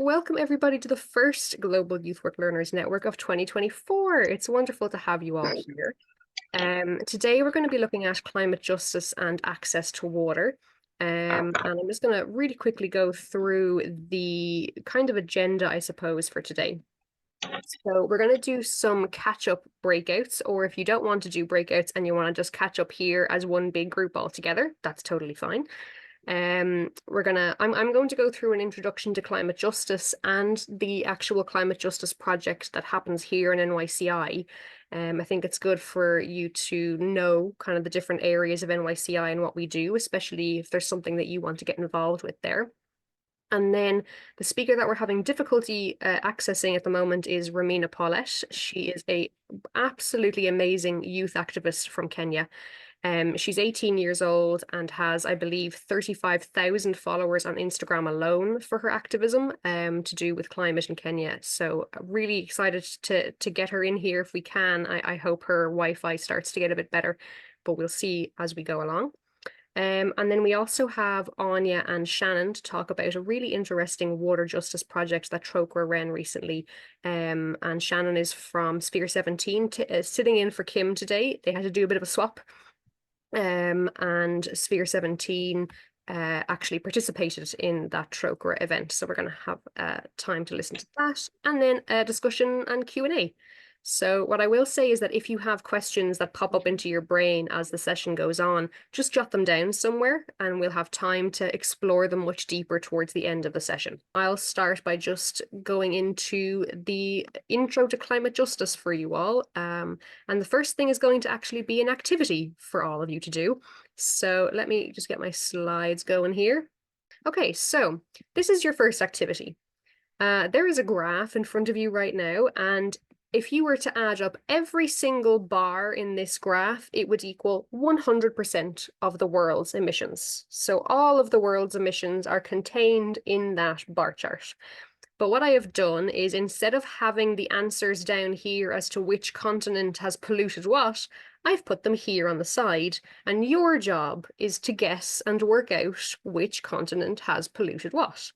Welcome everybody to the first Global Youth Work Learners Network of 2024. It's wonderful to have you all here. Today we're going to be looking at climate justice and access to water. And I'm just going to really quickly go through the kind of agenda, I suppose, for today. So we're going to do some catch-up breakouts, or if you don't want to do breakouts and you want to just catch up here as one big group all together, that's totally fine. I'm going to go through an introduction to climate justice and the actual climate justice project that happens here in NYCI. I think it's good for you to know kind of the different areas of NYCI and what we do, especially if there's something that you want to get involved with there. And then the speaker that we're having difficulty accessing at the moment is Rahmina Paullete. She is a absolutely amazing youth activist from Kenya. She's 18 years old and has, I believe, 35,000 followers on Instagram alone for her activism to do with climate in Kenya. So really excited to get her in here if we can. I hope her Wi-Fi starts to get a bit better, but we'll see as we go along. And then we also have Áine and Shannon to talk about a really interesting water justice project that Trócaire ran recently. And Shannon is from Sphere 17, sitting in for Kim today. They had to do a bit of a swap. And Sphere 17 actually participated in that Trócaire event. So we're going to have time to listen to that, and then a discussion and Q&A. So what I will say is that if you have questions that pop up into your brain as the session goes on, just jot them down somewhere and we'll have time to explore them much deeper towards the end of the session. I'll start by just going into the intro to climate justice for you all. And the first thing is going to actually be an activity for all of you to do. So let me just get my slides going here. Okay, so this is your first activity. There is a graph in front of you right now, and if you were to add up every single bar in this graph, it would equal 100% of the world's emissions. So all of the world's emissions are contained in that bar chart. But what I have done is, instead of having the answers down here as to which continent has polluted what, I've put them here on the side. And your job is to guess and work out which continent has polluted what.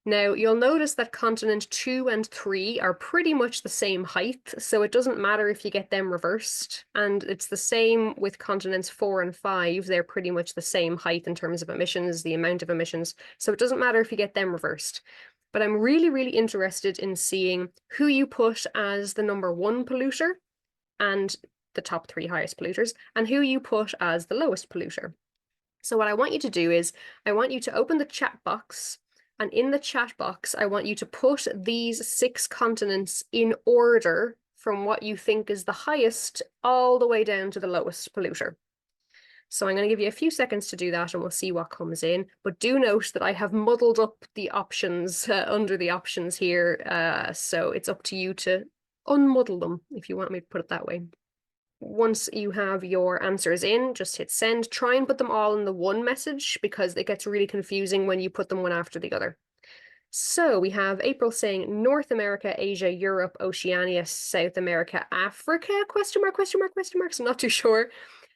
Now, you'll notice that continent 2 and 3 are pretty much the same height, so it doesn't matter if you get them reversed. And it's the same with continents 4 and 5. They're pretty much the same height in terms of emissions, the amount of emissions. So it doesn't matter if you get them reversed. But I'm really, really interested in seeing who you put as the number 1 polluter and the top 3 highest polluters, and who you put as the lowest polluter. So what I want you to do is, I want you to open the chat box. And in the chat box, I want you to put these 6 continents in order from what you think is the highest all the way down to the lowest polluter. So I'm going to give you a few seconds to do that and we'll see what comes in. But do note that I have muddled up the options under the options here. So it's up to you to unmuddle them, if you want me to put it that way. Once you have your answers in, just hit send. Try and put them all in the one message, because it gets really confusing when you put them one after the other. So we have April saying North America, Asia, Europe, Oceania, South America, Africa, question mark, question mark, question mark. So I'm not too sure.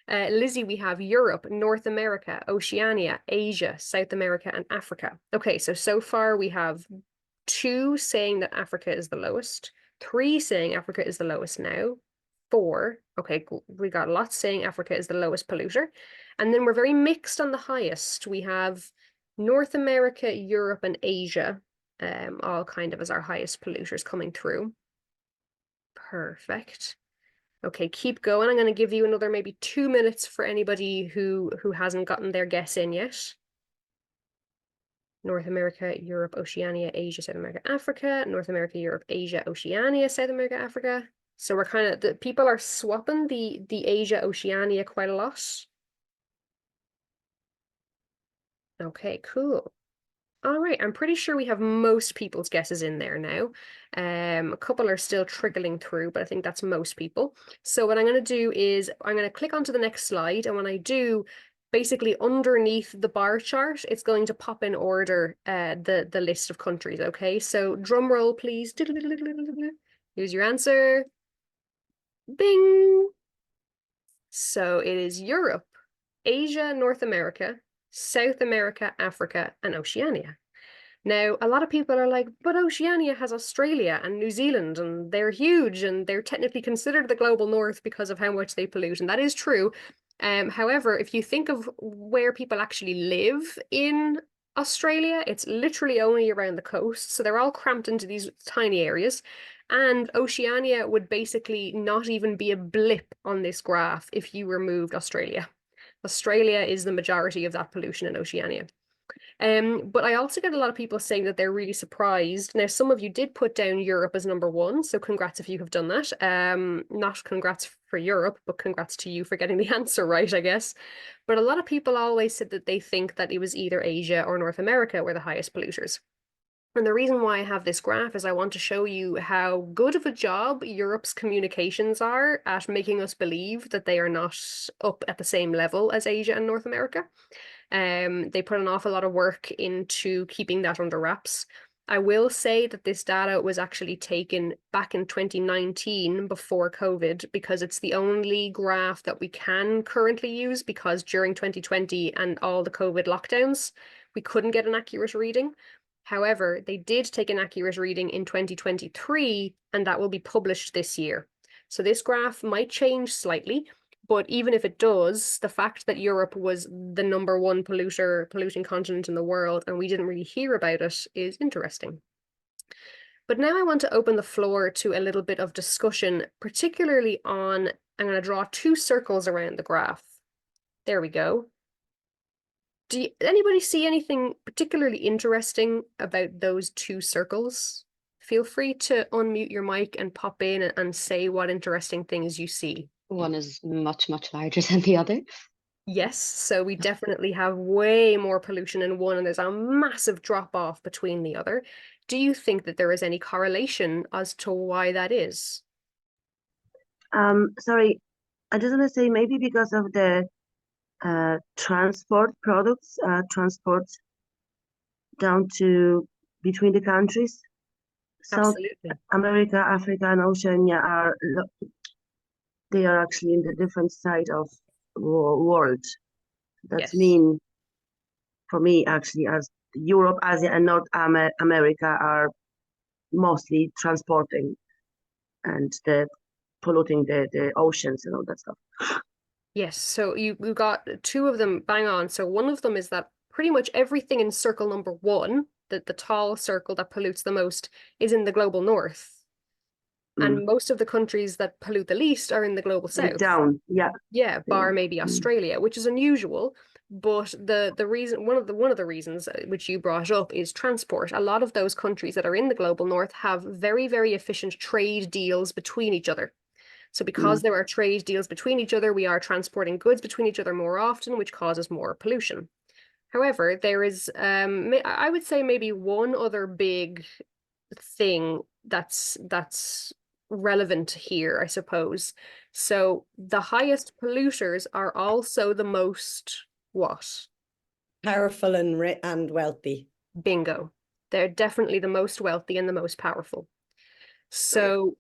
Lizzie, we have Europe, North America, Oceania, Asia, South America, and Africa. Okay, so far we have 2 saying that Africa is the lowest, 3 saying Africa is the lowest now, 4. Okay, we got lots saying Africa is the lowest polluter. And then we're very mixed on the highest. We have North America, Europe, and Asia, all kind of as our highest polluters coming through. Perfect. Okay, keep going. I'm going to give you another maybe 2 minutes for anybody who hasn't gotten their guess in yet. North America, Europe, Oceania, Asia, South America, Africa. North America, Europe, Asia, Oceania, South America, Africa. So we're kind of, the people are swapping the Asia, Oceania quite a lot. Okay, cool. All right, I'm pretty sure we have most people's guesses in there now. A couple are still trickling through, but I think that's most people. So what I'm going to do is I'm going to click onto the next slide, and when I do, basically underneath the bar chart, it's going to pop in order the list of countries. Okay, so drum roll, please. Here's your answer. Bing! So it is Europe, Asia, North America, South America, Africa, and Oceania. Now, a lot of people are like, but Oceania has Australia and New Zealand, and they're huge, and they're technically considered the global north because of how much they pollute, and that is true. However, if you think of where people actually live in Australia, it's literally only around the coast, so they're all cramped into these tiny areas. And Oceania would basically not even be a blip on this graph if you removed Australia. Australia is the majority of that pollution in Oceania. But I also get a lot of people saying that they're really surprised. Now, some of you did put down Europe as number one, so congrats if you have done that. Not congrats for Europe, but congrats to you for getting the answer right, I guess. But a lot of people always said that they think that it was either Asia or North America were the highest polluters. And the reason why I have this graph is I want to show you how good of a job Europe's communications are at making us believe that they are not up at the same level as Asia and North America. They put an awful lot of work into keeping that under wraps. I will say that this data was actually taken back in 2019 before COVID, because it's the only graph that we can currently use, because during 2020 and all the COVID lockdowns, we couldn't get an accurate reading. However, they did take an accurate reading in 2023, and that will be published this year. So this graph might change slightly, but even if it does, the fact that Europe was the number one polluting continent in the world, and we didn't really hear about it, is interesting. But now I want to open the floor to a little bit of discussion, particularly on, I'm going to draw two circles around the graph. There we go. Anybody see anything particularly interesting about those two circles? Feel free to unmute your mic and pop in and say what interesting things you see. One is much, much larger than the other. Yes, so we definitely have way more pollution in one, and there's a massive drop off between the other. Do you think that there is any correlation as to why that is? Sorry, I just want to say maybe because of the transport products, transport down to between the countries. South Absolutely. America, Africa, and Oceania they are actually in the different side of world. That's Yes. mean for me actually, as Europe, Asia, and North America are mostly transporting and polluting the oceans and all that stuff. Yes, so you got two of them bang on. So one of them is that pretty much everything in circle number one, the tall circle that pollutes the most, is in the global north. And most of the countries that pollute the least are in the global south. Down, yeah. Yeah, bar maybe Australia, which is unusual. But the reason, one of the reasons which you brought up is transport. A lot of those countries that are in the global north have very, very efficient trade deals between each other. So because there are trade deals between each other, we are transporting goods between each other more often, which causes more pollution. However, there is, I would say maybe one other big thing that's relevant here, I suppose. So the highest polluters are also the most what? Powerful and wealthy. Bingo. They're definitely the most wealthy and the most powerful. So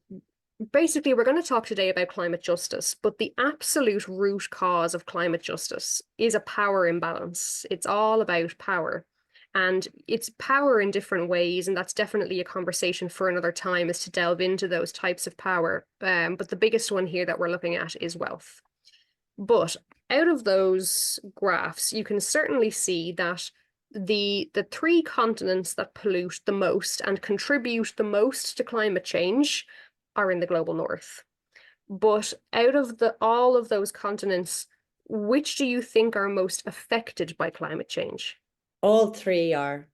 basically, we're going to talk today about climate justice, but the absolute root cause of climate justice is a power imbalance. It's all about power. And it's power in different ways, and that's definitely a conversation for another time, is to delve into those types of power. But the biggest one here that we're looking at is wealth. But out of those graphs, you can certainly see that the three continents that pollute the most and contribute the most to climate change are in the global north. But out of all of those continents, which do you think are most affected by climate change? All three are.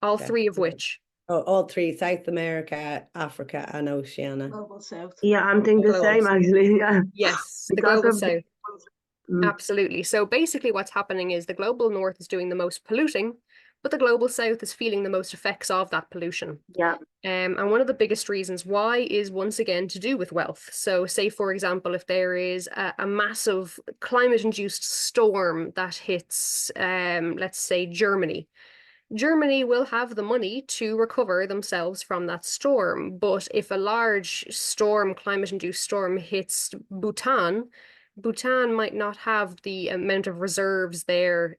All three of which? Oh, all three: South America, Africa, and Oceania. Global South. Yeah, I'm thinking the same actually. Yeah. Yes, the global south. Absolutely. So basically what's happening is the global north is doing the most polluting, but the global south is feeling the most effects of that pollution. Yeah. And one of the biggest reasons why is once again to do with wealth. So say, for example, if there is a massive climate-induced storm that hits, let's say, Germany will have the money to recover themselves from that storm. But if a large storm, climate-induced storm, hits Bhutan, Bhutan might not have the amount of reserves there,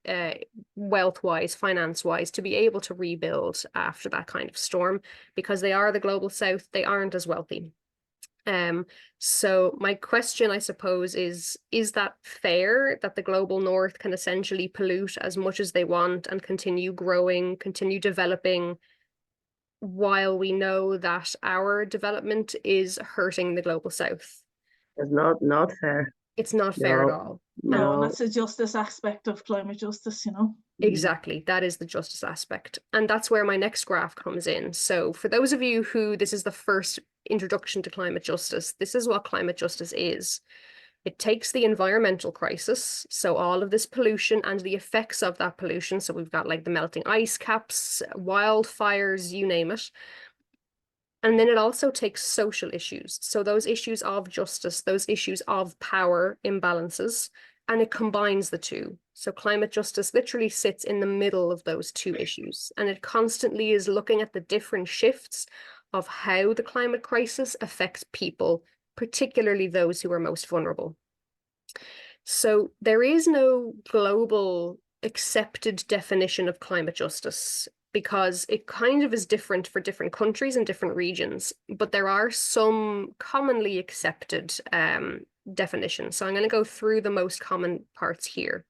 wealth-wise, finance-wise, to be able to rebuild after that kind of storm, because they are the global south, they aren't as wealthy. So my question, I suppose, is that fair that the global north can essentially pollute as much as they want and continue growing, continue developing, while we know that our development is hurting the global south? It's not fair. It's not fair at No, all. No, and no. that's the justice aspect of climate justice, you know. Exactly. That is the justice aspect. And that's where my next graph comes in. So for those of you who this is the first introduction to climate justice, this is what climate justice is. It takes the environmental crisis, so all of this pollution and the effects of that pollution. So we've got like the melting ice caps, wildfires, you name it. And then it also takes social issues. So those issues of justice, those issues of power imbalances, and it combines the two. So climate justice literally sits in the middle of those two issues, and it constantly is looking at the different shifts of how the climate crisis affects people, particularly those who are most vulnerable. So there is no global accepted definition of climate justice, because it kind of is different for different countries and different regions, but there are some commonly accepted definitions. So I'm going to go through the most common parts here.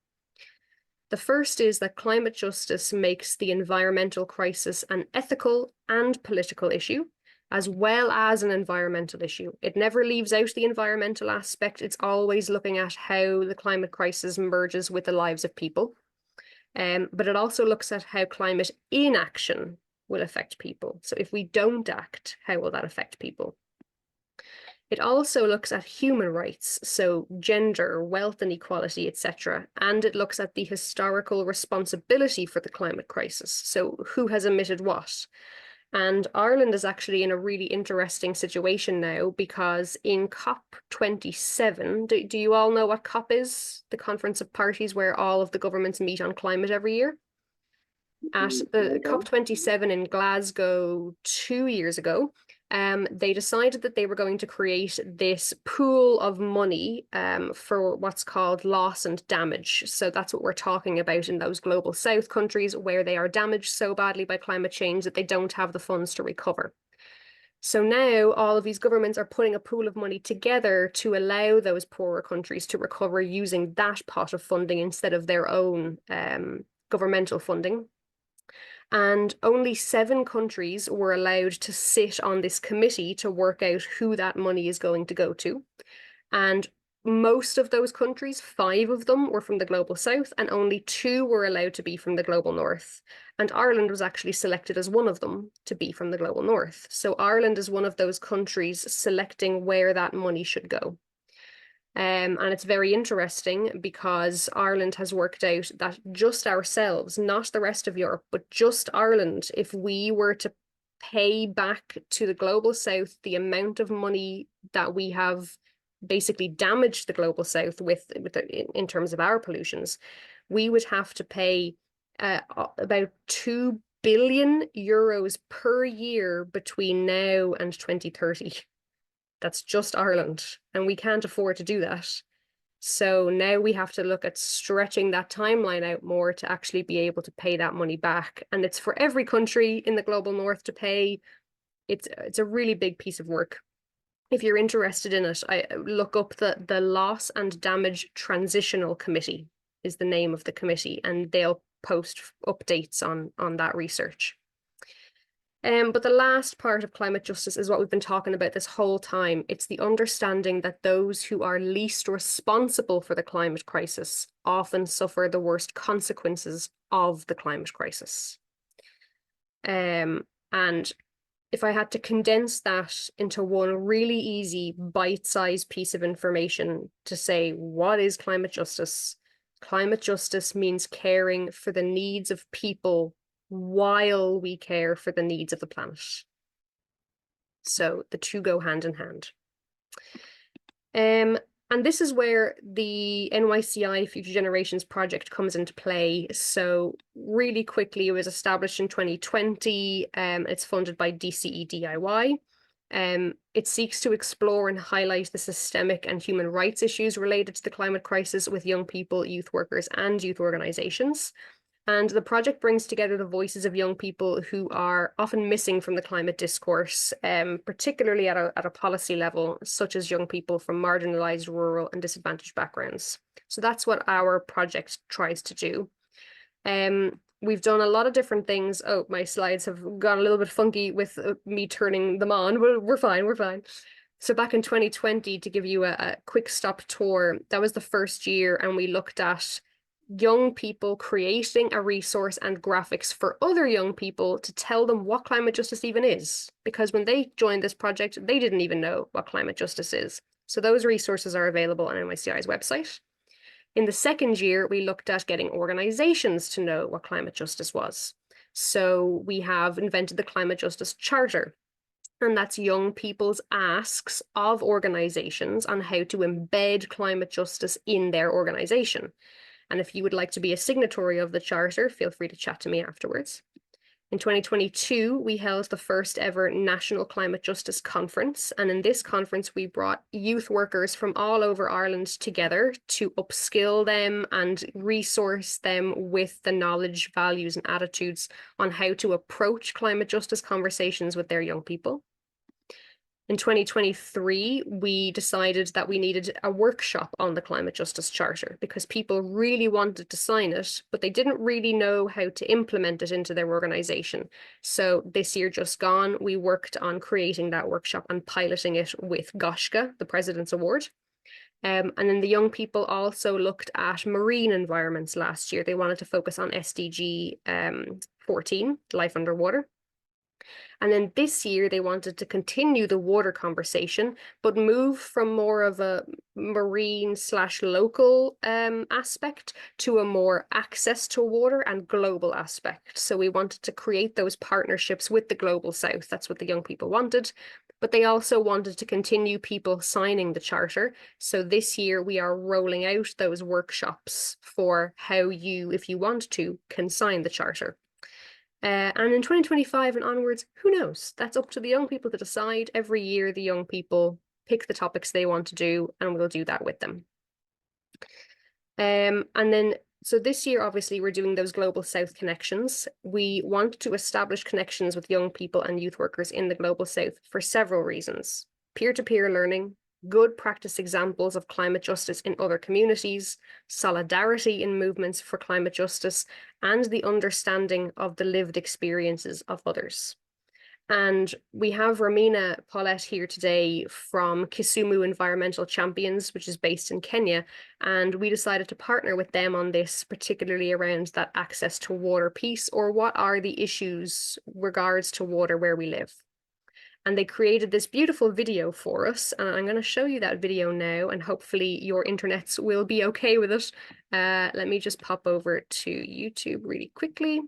The first is that climate justice makes the environmental crisis an ethical and political issue, as well as an environmental issue. It never leaves out the environmental aspect. It's always looking at how the climate crisis merges with the lives of people. But it also looks at how climate inaction will affect people. So if we don't act, how will that affect people? It also looks at human rights, so gender, wealth inequality, etc. And it looks at the historical responsibility for the climate crisis. So who has emitted what? And Ireland is actually in a really interesting situation now, because in COP27, do you all know what COP is? The Conference of Parties where all of the governments meet on climate every year. At the COP27 in Glasgow 2 years ago, they decided that they were going to create this pool of money for what's called loss and damage. So that's what we're talking about in those global south countries where they are damaged so badly by climate change that they don't have the funds to recover. So now all of these governments are putting a pool of money together to allow those poorer countries to recover using that pot of funding instead of their own governmental funding. And only 7 countries were allowed to sit on this committee to work out who that money is going to go to. And most of those countries, 5 of them, were from the global south, and only 2 were allowed to be from the global north. And Ireland was actually selected as one of them to be from the global north. So Ireland is one of those countries selecting where that money should go. And it's very interesting because Ireland has worked out that just ourselves, not the rest of Europe, but just Ireland, if we were to pay back to the global south the amount of money that we have basically damaged the global south with in terms of our pollutions, we would have to pay about 2 billion euros per year between now and 2030. That's just Ireland, and we can't afford to do that. So now we have to look at stretching that timeline out more to actually be able to pay that money back. And it's for every country in the global north to pay. It's a really big piece of work. If you're interested in it, I look up the Loss and Damage Transitional Committee is the name of the committee, and they'll post updates on that research. But the last part of climate justice is what we've been talking about this whole time. It's the understanding that those who are least responsible for the climate crisis often suffer the worst consequences of the climate crisis. And if I had to condense that into one really easy bite-sized piece of information to say, what is climate justice? Climate justice means caring for the needs of people while we care for the needs of the planet. So the two go hand in hand. And this is where the NYCI Future Generations project comes into play. So really quickly, it was established in 2020. It's funded by DCE DIY. It seeks to explore and highlight the systemic and human rights issues related to the climate crisis with young people, youth workers, and youth organizations. And the project brings together the voices of young people who are often missing from the climate discourse, particularly at a policy level, such as young people from marginalized, rural, and disadvantaged backgrounds. So that's what our project tries to do. We've done a lot of different things. Oh, my slides have gone a little bit funky with me turning them on, but we're fine. So back in 2020, to give you a quick stop tour, that was the first year, and we looked at young people creating a resource and graphics for other young people to tell them what climate justice even is. Because when they joined this project, they didn't even know what climate justice is. So those resources are available on NYCI's website. In the second year, we looked at getting organizations to know what climate justice was. So we have invented the Climate Justice Charter, and that's young people's asks of organizations on how to embed climate justice in their organization. And if you would like to be a signatory of the charter, feel free to chat to me afterwards. In 2022, we held the first ever National Climate Justice Conference. And in this conference, we brought youth workers from all over Ireland together to upskill them and resource them with the knowledge, values, and attitudes on how to approach climate justice conversations with their young people. In 2023, we decided that we needed a workshop on the Climate Justice Charter because people really wanted to sign it, but they didn't really know how to implement it into their organization. So this year just gone, we worked on creating that workshop and piloting it with GYWLN, the President's Award. And then the young people also looked at marine environments last year. They wanted to focus on SDG 14, life underwater. And then this year, they wanted to continue the water conversation, but move from more of a marine/local aspect to a more access to water and global aspect. So we wanted to create those partnerships with the Global South. That's what the young people wanted. But they also wanted to continue people signing the charter. So this year, we are rolling out those workshops for how you, if you want to, can sign the charter. And in 2025 and onwards, who knows? That's up to the young people to decide. Every year, the young people pick the topics they want to do, and we'll do that with them. And then, so this year, obviously, we're doing those Global South connections. We want to establish connections with young people and youth workers in the Global South for several reasons. Peer-to-peer learning, good practice examples of climate justice in other communities, solidarity in movements for climate justice, and the understanding of the lived experiences of others. And we have Rahmina Paullete here today from Kisumu Environmental Champions, which is based in Kenya. And we decided to partner with them on this, particularly around that access to water piece, or what are the issues regards to water where we live. And they created this beautiful video for us. And I'm going to show you that video now, and hopefully your internets will be okay with it. Let me just pop over to YouTube really quickly.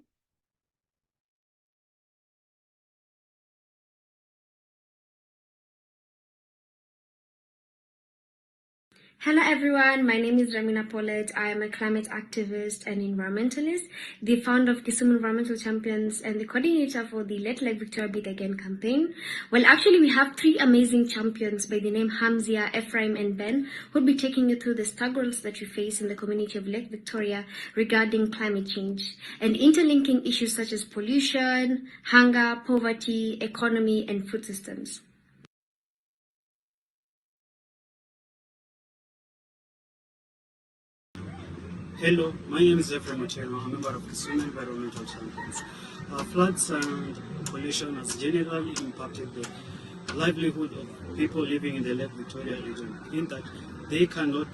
Hello everyone, my name is Rahmina Paullete. I am a climate activist and environmentalist, the founder of Kisumu Environmental Champions and the coordinator for the Let Lake Victoria Beat Again campaign. Well, actually we have three amazing champions by the name Hamzia, Ephraim and Ben, who'll be taking you through the struggles that we face in the community of Lake Victoria regarding climate change and interlinking issues such as pollution, hunger, poverty, economy and food systems. Hello, my name is Ephraim. I'm a member of Kisumu Environmental Champions. Floods and pollution has generally impacted the livelihood of people living in the Lake Victoria region, in that they cannot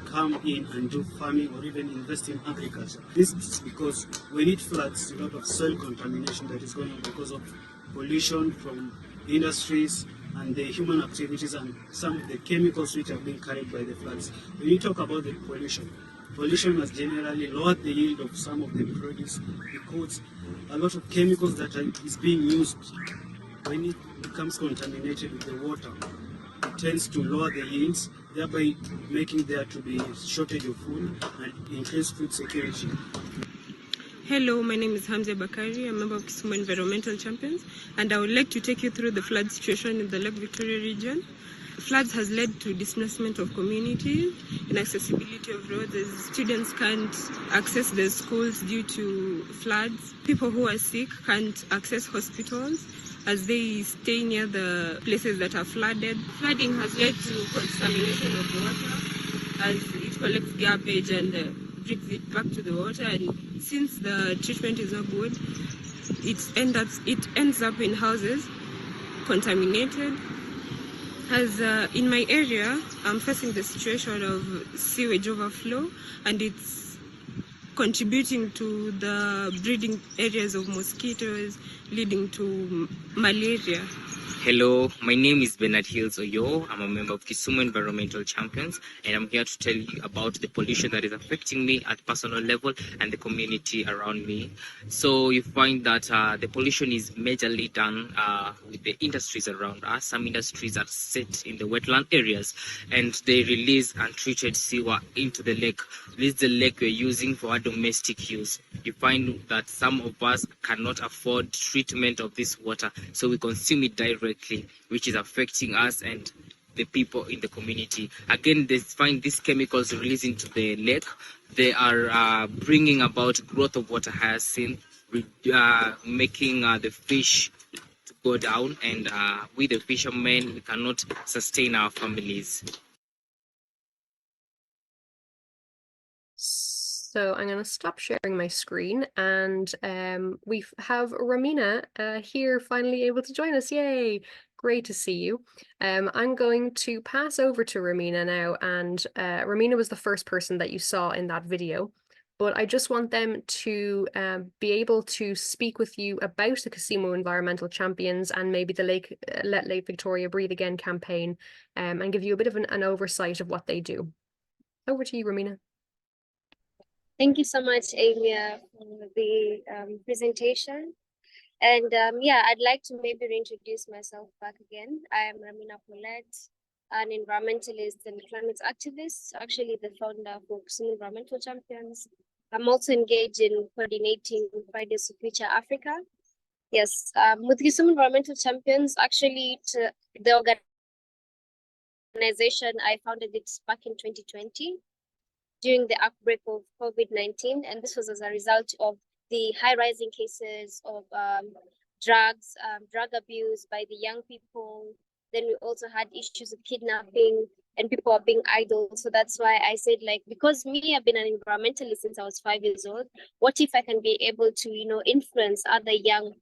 come in and do farming or even invest in agriculture. This is because when it floods, a lot of soil contamination that is going on because of pollution from industries and the human activities and some of the chemicals which have been carried by the floods. When you talk about the pollution has generally lowered the yield of some of the produce because a lot of chemicals that is being used, when it becomes contaminated with the water, it tends to lower the yields, thereby making there to be a shortage of food and increased food security. Hello, my name is Hamza Bakari, a member of Kisumu Environmental Champions, and I would like to take you through the flood situation in the Lake Victoria region. Floods has led to displacement of communities, inaccessibility of roads as students can't access their schools due to floods. People who are sick can't access hospitals as they stay near the places that are flooded. Flooding has led to contamination of water as it collects garbage and brings it back to the water. And since the treatment is not good, it ends up in houses contaminated. As in my area, I'm facing the situation of sewage overflow, and it's contributing to the breeding areas of mosquitoes, leading to malaria. Hello, my name is Bernard Hills Oyo. I'm a member of Kisumu Environmental Champions, and I'm here to tell you about the pollution that is affecting me at personal level and the community around me. So you find that the pollution is majorly done with the industries around us. Some industries are set in the wetland areas, and they release untreated sewer into the lake. This is the lake we're using for our domestic use. You find that some of us cannot afford treatment of this water, so we consume it directly, which is affecting us and the people in the community. Again, they find these chemicals released into the lake. They are bringing about growth of water hyacinth, making the fish to go down, and we the fishermen, we cannot sustain our families. So I'm going to stop sharing my screen, and we have Rahmina here finally able to join us. Yay! Great to see you. I'm going to pass over to Rahmina now, and Rahmina was the first person that you saw in that video, but I just want them to be able to speak with you about the Kisumu Environmental Champions and maybe the Let Lake Victoria Breathe Again campaign, and give you a bit of an oversight of what they do. Over to you, Rahmina. Thank you so much, Áine, for the presentation. And yeah, I'd like to maybe reintroduce myself back again. I am Rahmina Paullete, an environmentalist and climate activist, actually the founder for Kisumu Environmental Champions. I'm also engaged in coordinating Fridays for Future Africa. Yes, with Kisumu Environmental Champions, actually the organization, I founded it back in 2020. During the outbreak of COVID-19, and this was as a result of the high rising cases of drug abuse by the young people. Then we also had issues of kidnapping and people are being idle. So that's why I said, like, because me, I've been an environmentalist since I was 5 years old. What if I can be able to, influence other young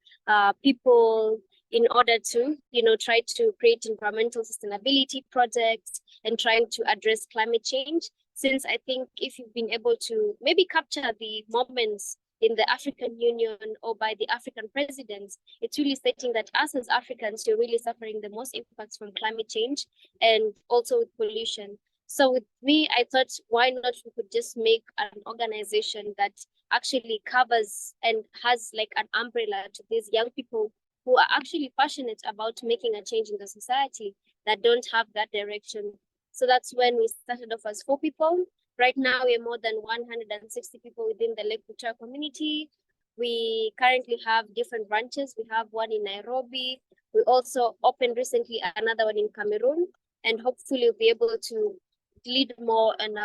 people in order to, try to create environmental sustainability projects and trying to address climate change? Since I think if you've been able to maybe capture the moments in the African Union or by the African presidents, it's really stating that us as Africans, you're really suffering the most impacts from climate change and also with pollution. So with me, I thought, why not we could just make an organization that actually covers and has like an umbrella to these young people who are actually passionate about making a change in the society that don't have that direction. So that's when we started off as 4 people. Right now, we are more than 160 people within the Lake Victoria community. We currently have different branches. We have one in Nairobi. We also opened recently another one in Cameroon, and hopefully we'll be able to lead more and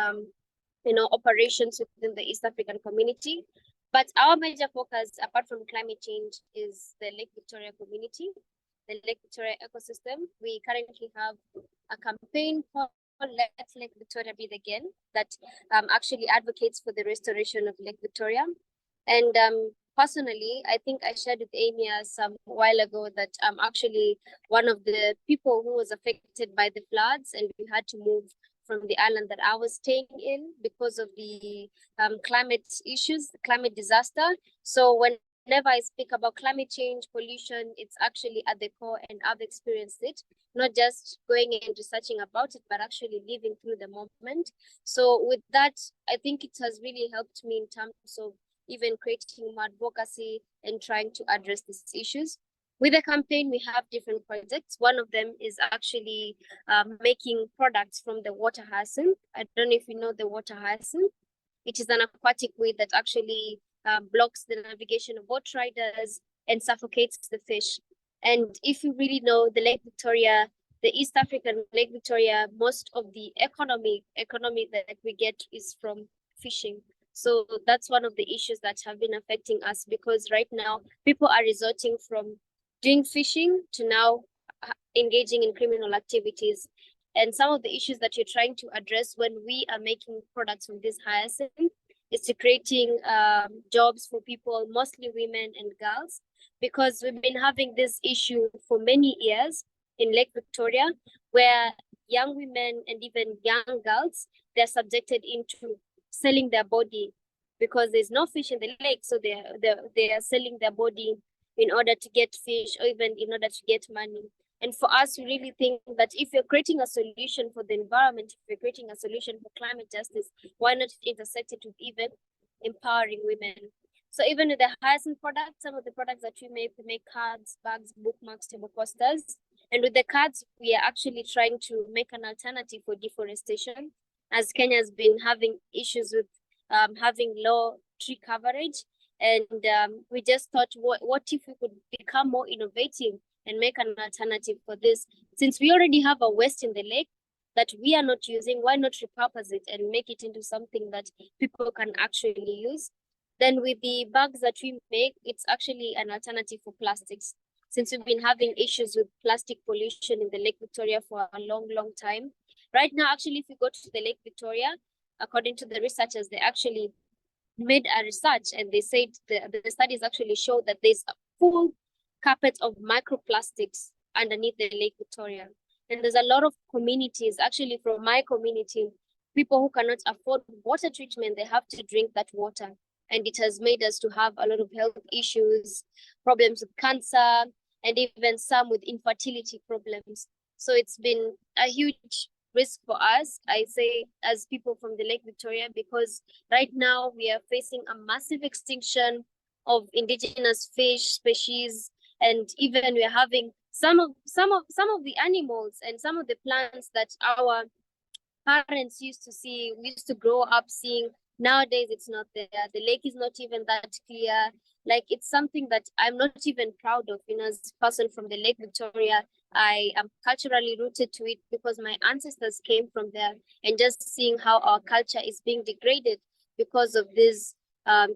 operations within the East African community. But our major focus, apart from climate change, is the Lake Victoria community, the Lake Victoria ecosystem. We currently have a campaign called Let Lake Victoria Breathe Again that actually advocates for the restoration of Lake Victoria. And personally, I think I shared with Áine some while ago that I'm actually one of the people who was affected by the floods, and we had to move from the island that I was staying in because of the climate issues, the climate disaster. So whenever I speak about climate change, pollution, it's actually at the core, and I've experienced it, not just going and researching about it, but actually living through the moment. So with that, I think it has really helped me in terms of even creating more advocacy and trying to address these issues. With the campaign, we have different projects. One of them is actually making products from the water hyacinth. I don't know if you know the water hyacinth. It is an aquatic weed that actually blocks the navigation of boat riders, and suffocates the fish. And if you really know the Lake Victoria, the East African Lake Victoria, most of the economy that we get is from fishing. So that's one of the issues that have been affecting us, because right now people are resorting from doing fishing to now engaging in criminal activities. And some of the issues that you're trying to address when we are making products from this hyacinth is to creating jobs for people, mostly women and girls, because we've been having this issue for many years in Lake Victoria, where young women and even young girls, they're subjected into selling their body because there's no fish in the lake. So they are selling their body in order to get fish, or even in order to get money. And for us, we really think that if you're creating a solution for the environment, if you're creating a solution for climate justice, why not intersect it with even empowering women? So even with the hyacinth products, some of the products that we make cards, bags, bookmarks, table posters. And with the cards, we are actually trying to make an alternative for deforestation, as Kenya has been having issues with having low tree coverage. And we just thought, what if we could become more innovative and make an alternative for this? Since we already have a waste in the lake that we are not using, why not repurpose it and make it into something that people can actually use? Then with the bags that we make, it's actually an alternative for plastics. Since we've been having issues with plastic pollution in the Lake Victoria for a long, long time. Right now, actually, if you go to the Lake Victoria, according to the researchers, they actually made a research, and they said the studies actually show that there's a full carpet of microplastics underneath the Lake Victoria. And there's a lot of communities, actually from my community, people who cannot afford water treatment, they have to drink that water. And it has made us to have a lot of health issues, problems with cancer, and even some with infertility problems. So it's been a huge risk for us, I say, as people from the Lake Victoria, because right now we are facing a massive extinction of indigenous fish species, and even we are having some of the animals and some of the plants that our parents used to see, we used to grow up seeing. Nowadays, it's not there. The lake is not even that clear. Like, it's something that I'm not even proud of. As a person from the Lake Victoria, I am culturally rooted to it because my ancestors came from there. And just seeing how our culture is being degraded because of this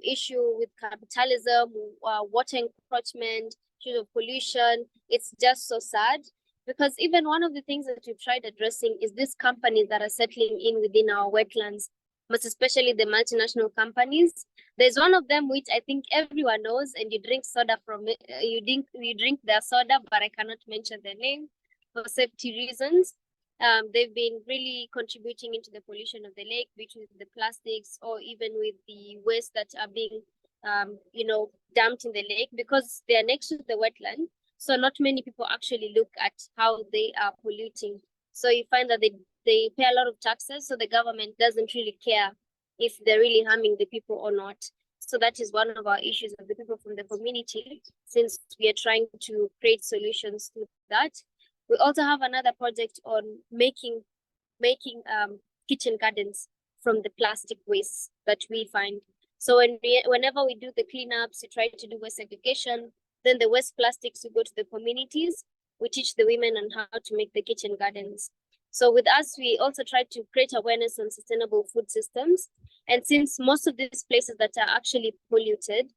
issue with capitalism, water encroachment, issue of pollution, it's just so sad. Because even one of the things that we've tried addressing is these companies that are settling in within our wetlands, most especially the multinational companies. There's one of them which I think everyone knows, and you drink soda from it. You drink their soda, but I cannot mention their name for safety reasons. They've been really contributing into the pollution of the lake, between the plastics or even with the waste that are being, dumped in the lake, because they are next to the wetland. So not many people actually look at how they are polluting. So you find that they pay a lot of taxes, so the government doesn't really care if they're really harming the people or not. So that is one of our issues of the people from the community, since we are trying to create solutions to that. We also have another project on making kitchen gardens from the plastic waste that we find. So whenever we do the cleanups, we try to do waste segregation. Then the waste plastics, we go to the communities. We teach the women on how to make the kitchen gardens. So with us, we also try to create awareness on sustainable food systems. And since most of these places that are actually polluted,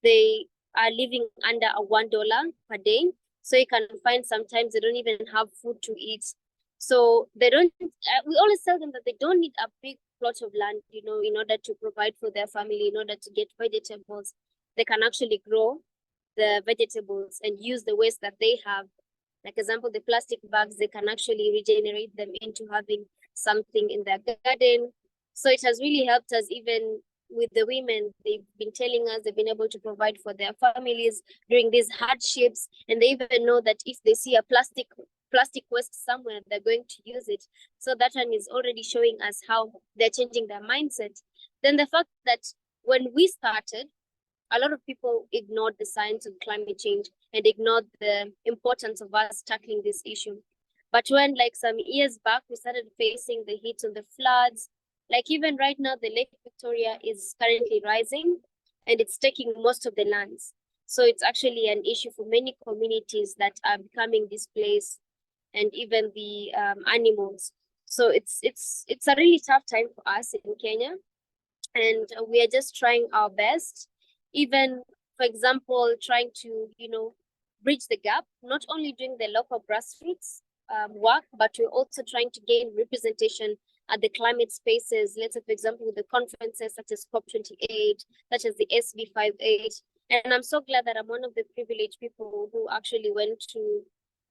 they are living under a $1 per day. So you can find sometimes they don't even have food to eat. So they don't, we always tell them that they don't need a big plot of land, in order to provide for their family, in order to get vegetables. They can actually grow the vegetables and use the waste that they have. Like example, the plastic bags, they can actually regenerate them into having something in their garden. So it has really helped us. Even with the women, they've been telling us they've been able to provide for their families during these hardships. And they even know that if they see a plastic waste somewhere, they're going to use it. So that one is already showing us how they're changing their mindset. Then the fact that when we started, a lot of people ignored the science of climate change and ignored the importance of us tackling this issue. But when, like some years back, we started facing the heat and the floods, like even right now, the Lake Victoria is currently rising. and it's taking most of the lands. So it's actually an issue for many communities that are becoming displaced, and even the animals. So it's a really tough time for us in Kenya, and we are just trying our best. Even, for example, trying to bridge the gap, not only doing the local grassroots work, but we're also trying to gain representation at the climate spaces. Let's say, for example, with the conferences such as COP28, such as the SB58. And I'm so glad that I'm one of the privileged people who actually went to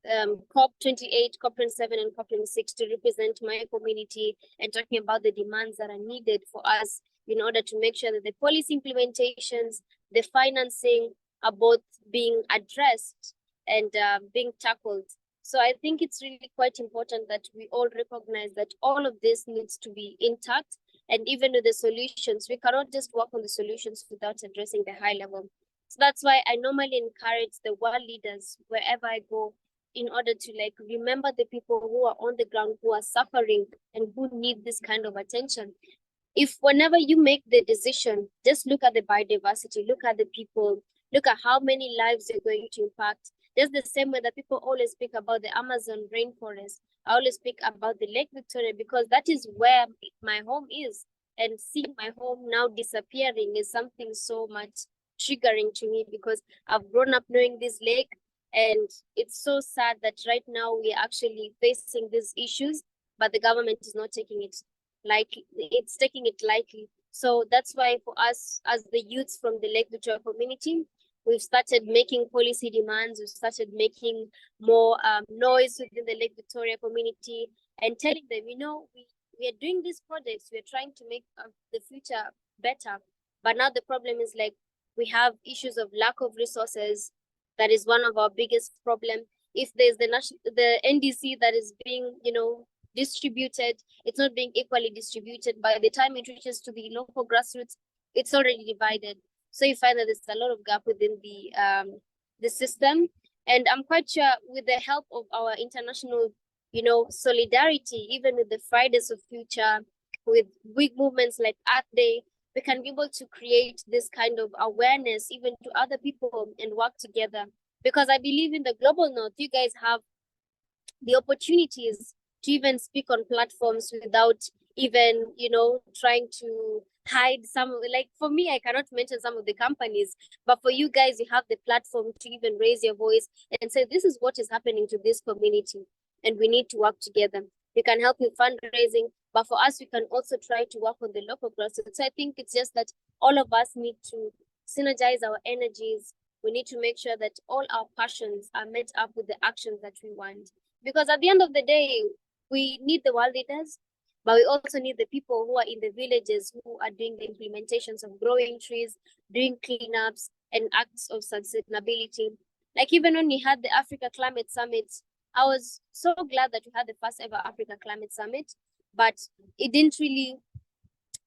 COP28, COP27, and COP26 to represent my community and talking about the demands that are needed for us in order to make sure that the policy implementations, the financing are both being addressed and being tackled. So I think it's really quite important that we all recognize that all of this needs to be intact. And even with the solutions, we cannot just work on the solutions without addressing the high level. So that's why I normally encourage the world leaders wherever I go, in order to remember the people who are on the ground, who are suffering and who need this kind of attention. If whenever you make the decision, just look at the biodiversity, look at the people, look at how many lives you're going to impact. Just the same way that people always speak about the Amazon rainforest, I always speak about the Lake Victoria, because that is where my home is. And seeing my home now disappearing is something so much triggering to me, because I've grown up knowing this lake. And it's so sad that right now we are actually facing these issues, but the government is not taking it lightly. It's taking it lightly. So that's why for us, as the youths from the Lake Victoria community, we've started making policy demands. We've started making more noise within the Lake Victoria community and telling them, we are doing these projects. We're trying to make the future better. But now the problem is we have issues of lack of resources. That is one of our biggest problems. If there's the NDC that is being, distributed, it's not being equally distributed. By the time it reaches to the local grassroots, it's already divided. So you find that there's a lot of gap within the system. And I'm quite sure with the help of our international, solidarity, even with the Fridays of Future, with big movements like Earth Day, we can be able to create this kind of awareness even to other people and work together. Because I believe in the global north, you guys have the opportunities to even speak on platforms without even, trying to hide some, for me, I cannot mention some of the companies, but for you guys, you have the platform to even raise your voice and say, this is what is happening to this community, and we need to work together. We can help with fundraising, but for us, we can also try to work on the local grassroots. So I think it's just that all of us need to synergize our energies. We need to make sure that all our passions are met up with the actions that we want. Because at the end of the day, we need the world leaders, but we also need the people who are in the villages who are doing the implementations of growing trees, doing cleanups, and acts of sustainability. Even when we had the Africa Climate Summit, I was so glad that we had the first ever Africa Climate Summit, but it didn't really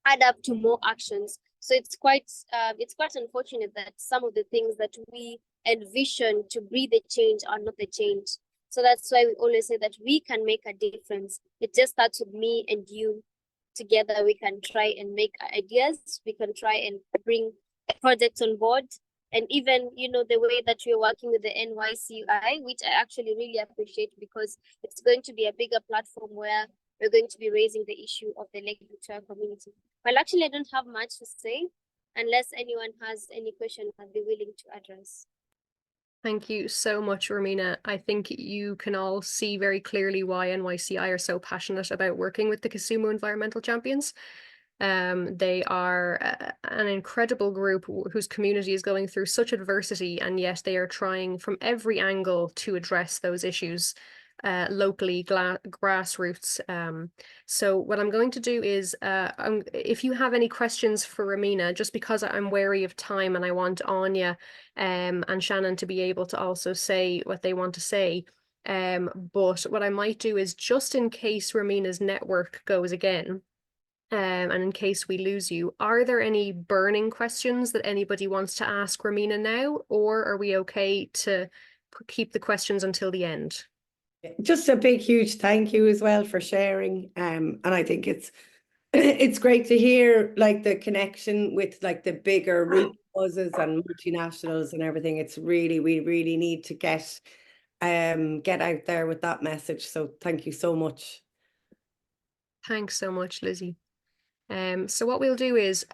add up to more actions. So it's quite unfortunate that some of the things that we envision to be the change are not the change. So that's why we always say that we can make a difference. It just starts with me and you. Together, we can try and make ideas. We can try and bring projects on board. And even, the way that we're working with the NYCUI, which I actually really appreciate, because it's going to be a bigger platform where we're going to be raising the issue of the Lake Victoria community. Well, actually, I don't have much to say. Unless anyone has any question, I'll be willing to address. Thank you so much, Rahmina. I think you can all see very clearly why NYCI are so passionate about working with the Kisumu Environmental Champions. They are an incredible group whose community is going through such adversity, and yet they are trying from every angle to address those issues locally, grassroots. So what I'm going to do is, if you have any questions for Rahmina, just because I'm wary of time and I want Áine and Shannon to be able to also say what they want to say. But what I might do is, just in case Rahmina's network goes again, and in case we lose you, are there any burning questions that anybody wants to ask Rahmina now, or are we okay to keep the questions until the end? Just a big, huge thank you as well for sharing. And I think it's It's great to hear like the connection with like the bigger root causes and multinationals and everything. It's really, we really need to get out there with that message. So thank you so much. Thanks so much, Lizzie. So what we'll do is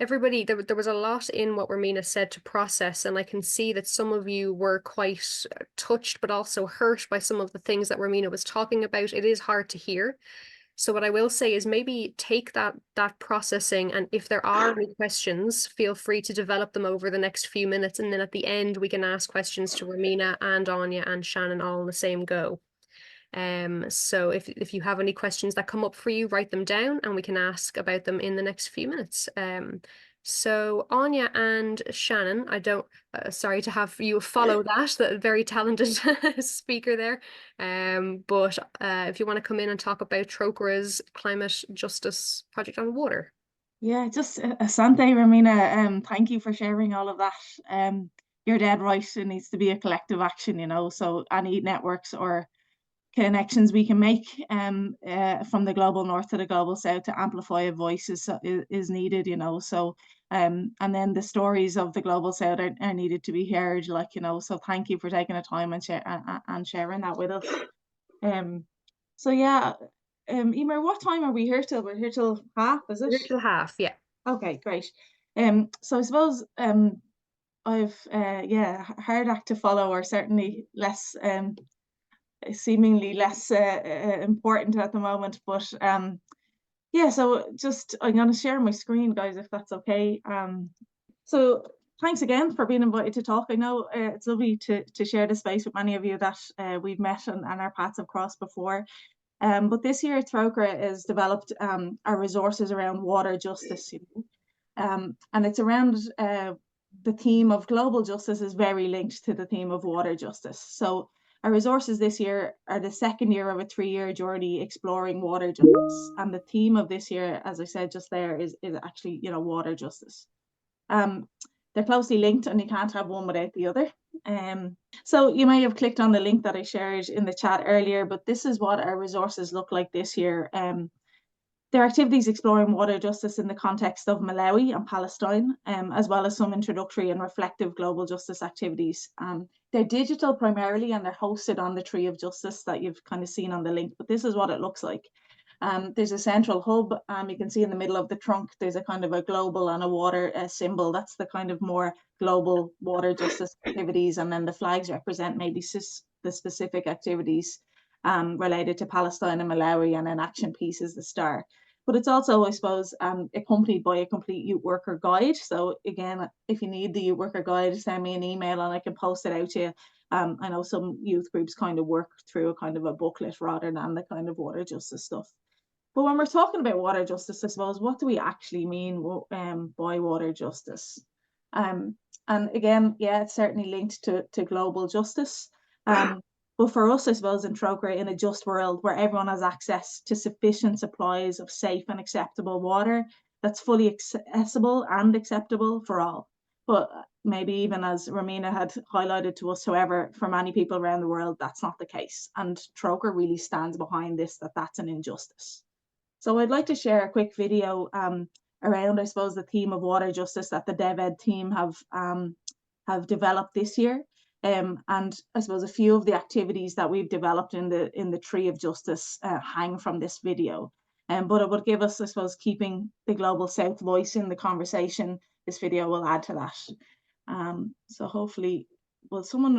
everybody, there was a lot in what Rahmina said to process, and I can see that some of you were quite touched but also hurt by some of the things that Rahmina was talking about. It is hard to hear. So what I will say is maybe take that processing, and if there are any questions, feel free to develop them over the next few minutes, and then at the end we can ask questions to Rahmina and Áine and Shannon all in the same go. So if you have any questions that come up for you, write them down and we can ask about them in the next few minutes. So Áine and Shannon, I don't, sorry to have you follow that very talented speaker there. But if you want to come in and talk about Trócaire's climate justice project on water. Yeah, just asante, Rahmina. Thank you for sharing all of that. You're dead right. It needs to be a collective action, you know. So any networks or connections we can make from the global north to the global south to amplify a voice is needed, you know. So and then the stories of the global south are needed to be heard, like, you know. So thank you for taking the time and sharing that with us. So yeah, Emer, what time are we here till? We're here till half, is it? We're here till half, yeah. Okay, great. So I suppose I've hard act to follow, or certainly less seemingly less important at the moment, but yeah, so just I'm going to share my screen, guys, if that's okay. So thanks again for being invited to talk. I know it's lovely to share the space with many of you that we've met and our paths have crossed before. But this year Trócaire has developed our resources around water justice, you know? And it's around the theme of global justice is very linked to the theme of water justice. So our resources this year are the second year of a 3-year journey exploring water justice. And the theme of this year, as I said just there, is actually, you know, water justice. They're closely linked and you can't have one without the other. So you may have clicked on the link that I shared in the chat earlier, but this is what our resources look like this year. There are activities exploring water justice in the context of Malawi and Palestine, as well as some introductory and reflective global justice activities. They're digital primarily, and they're hosted on the Tree of Justice that you've kind of seen on the link, but this is what it looks like. There's a central hub. You can see in the middle of the trunk, there's a kind of a global and a water symbol. That's the kind of more global water justice activities. And then the flags represent maybe the specific activities related to Palestine and Malawi, and an action piece is the star. But it's also, I suppose, accompanied by a complete youth worker guide. So again, if you need the youth worker guide, send me an email and I can post it out to you. I know some youth groups kind of work through a kind of a booklet rather than the kind of water justice stuff. But when we're talking about water justice, I suppose, what do we actually mean by water justice? And again, yeah, it's certainly linked to global justice. But for us, I suppose, in Trócaire, in a just world where everyone has access to sufficient supplies of safe and acceptable water that's fully accessible and acceptable for all. But maybe even as Rahmina had highlighted to us, however, for many people around the world, that's not the case. And Trócaire really stands behind this, that's an injustice. So I'd like to share a quick video around, I suppose, the theme of water justice that the DevEd team have developed this year. And I suppose a few of the activities that we've developed in the Tree of Justice hang from this video. But it would give us, I suppose, keeping the Global South voice in the conversation. This video will add to that. So hopefully, will someone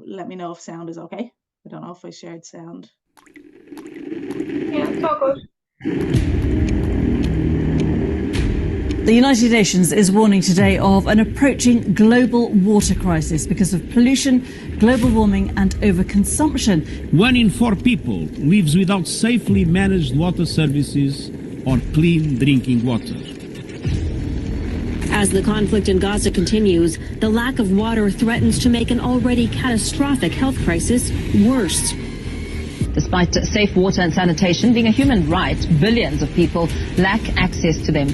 let me know if sound is okay? I don't know if I shared sound. Yeah, it's all good. The United Nations is warning today of an approaching global water crisis because of pollution, global warming and overconsumption. 1 in 4 people lives without safely managed water services or clean drinking water. As the conflict in Gaza continues, the lack of water threatens to make an already catastrophic health crisis worse. Despite safe water and sanitation being a human right, billions of people lack access to them.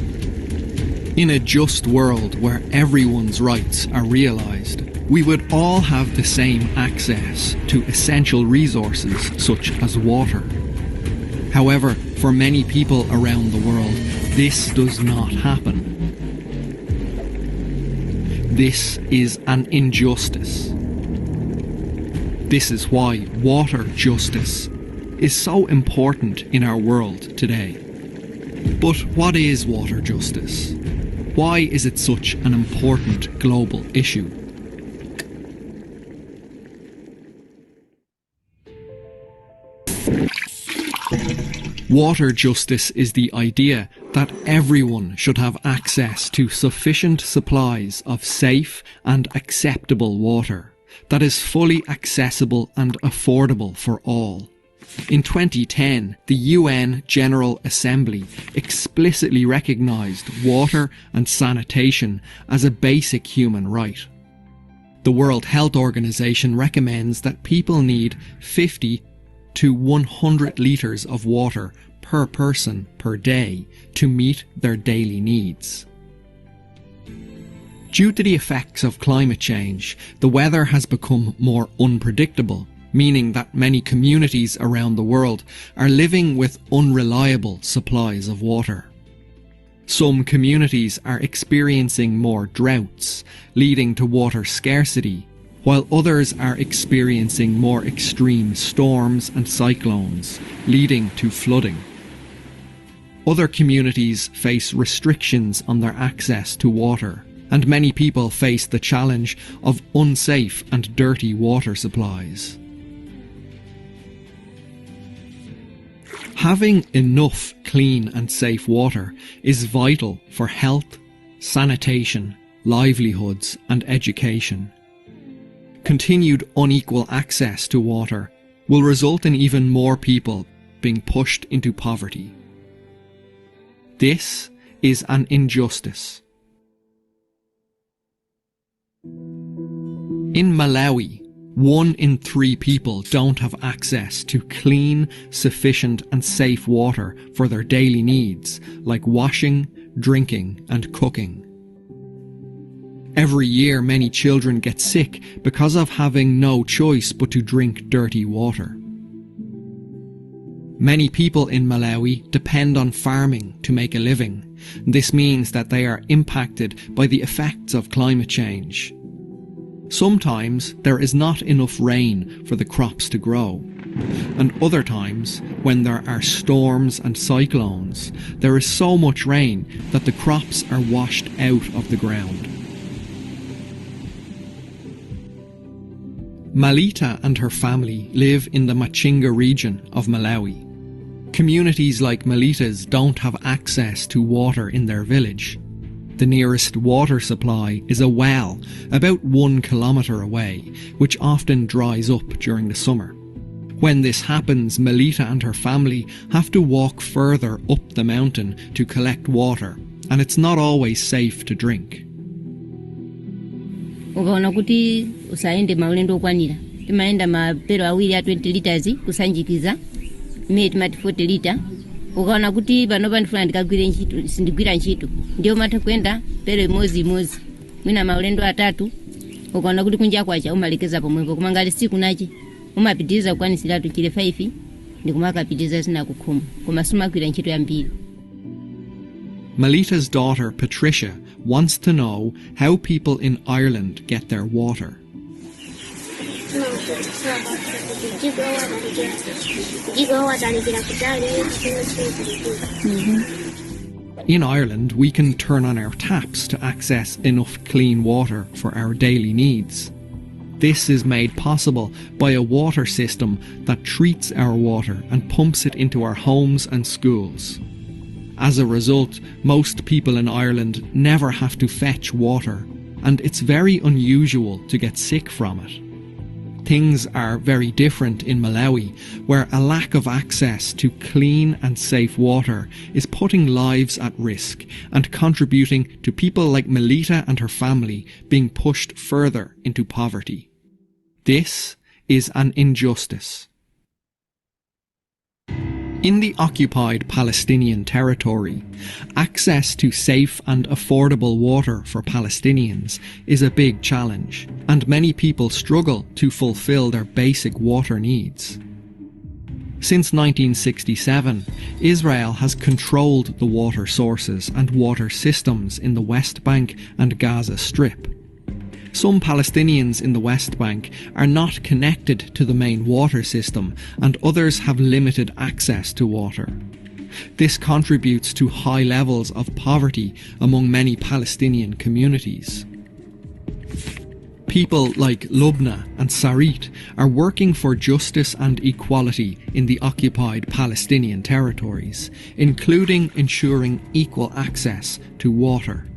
In a just world where everyone's rights are realised, we would all have the same access to essential resources such as water. However, for many people around the world, this does not happen. This is an injustice. This is why water justice is so important in our world today. But what is water justice? Why is it such an important global issue? Water justice is the idea that everyone should have access to sufficient supplies of safe and acceptable water that is fully accessible and affordable for all. In 2010, the UN General Assembly explicitly recognised water and sanitation as a basic human right. The World Health Organization recommends that people need 50 to 100 litres of water per person per day to meet their daily needs. Due to the effects of climate change, the weather has become more unpredictable, meaning that many communities around the world are living with unreliable supplies of water. Some communities are experiencing more droughts, leading to water scarcity, while others are experiencing more extreme storms and cyclones, leading to flooding. Other communities face restrictions on their access to water, and many people face the challenge of unsafe and dirty water supplies. Having enough clean and safe water is vital for health, sanitation, livelihoods, and education. Continued unequal access to water will result in even more people being pushed into poverty. This is an injustice. In Malawi, 1 in 3 people don't have access to clean, sufficient and safe water for their daily needs, like washing, drinking and cooking. Every year many children get sick because of having no choice but to drink dirty water. Many people in Malawi depend on farming to make a living. This means that they are impacted by the effects of climate change. Sometimes there is not enough rain for the crops to grow, and other times, when there are storms and cyclones, there is so much rain that the crops are washed out of the ground. Malita and her family live in the Machinga region of Malawi. Communities like Malita's don't have access to water in their village. The nearest water supply is a well about 1 kilometre away, which often dries up during the summer. When this happens, Melita and her family have to walk further up the mountain to collect water, and it's not always safe to drink. Ukaona kuti usaende maulendo okwanira timaenda mapero awiri a 20 liters kusanjikiza imene timati 40 liter. Ukaona kuti pano pandifuna ndikagwire ntchito sindigwira ntchito ndiyo matha kwenda pero imodzi mwina maulendo atatu. Ukaona kuti kunja kwacha umalekeza pomwepo koma ngati siku nachi umapitiriza kukwanisiratu chile 5 ndikumakapitiriza zina kukhuma koma sumagwira ntchito yambiri. Melita's daughter Patricia wants to know how people in Ireland get their water. In Ireland, we can turn on our taps to access enough clean water for our daily needs. This is made possible by a water system that treats our water and pumps it into our homes and schools. As a result, most people in Ireland never have to fetch water, and it's very unusual to get sick from it. Things are very different in Malawi, where a lack of access to clean and safe water is putting lives at risk and contributing to people like Melita and her family being pushed further into poverty. This is an injustice. In the occupied Palestinian territory, access to safe and affordable water for Palestinians is a big challenge, and many people struggle to fulfill their basic water needs. Since 1967, Israel has controlled the water sources and water systems in the West Bank and Gaza Strip. Some Palestinians in the West Bank are not connected to the main water system, and others have limited access to water. This contributes to high levels of poverty among many Palestinian communities. People like Lubna and Sarit are working for justice and equality in the occupied Palestinian territories, including ensuring equal access to water.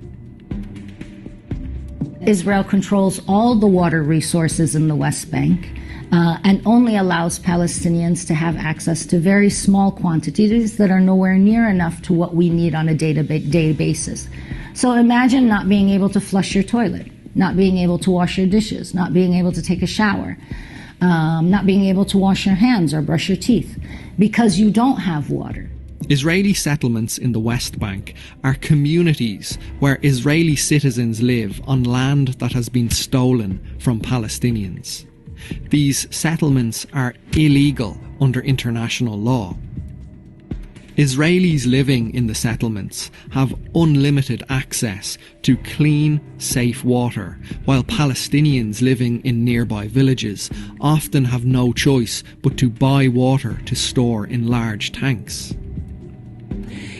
Israel controls all the water resources in the West Bank and only allows Palestinians to have access to very small quantities that are nowhere near enough to what we need on a day-to-day basis. So imagine not being able to flush your toilet, not being able to wash your dishes, not being able to take a shower, not being able to wash your hands or brush your teeth because you don't have water. Israeli settlements in the West Bank are communities where Israeli citizens live on land that has been stolen from Palestinians. These settlements are illegal under international law. Israelis living in the settlements have unlimited access to clean, safe water, while Palestinians living in nearby villages often have no choice but to buy water to store in large tanks.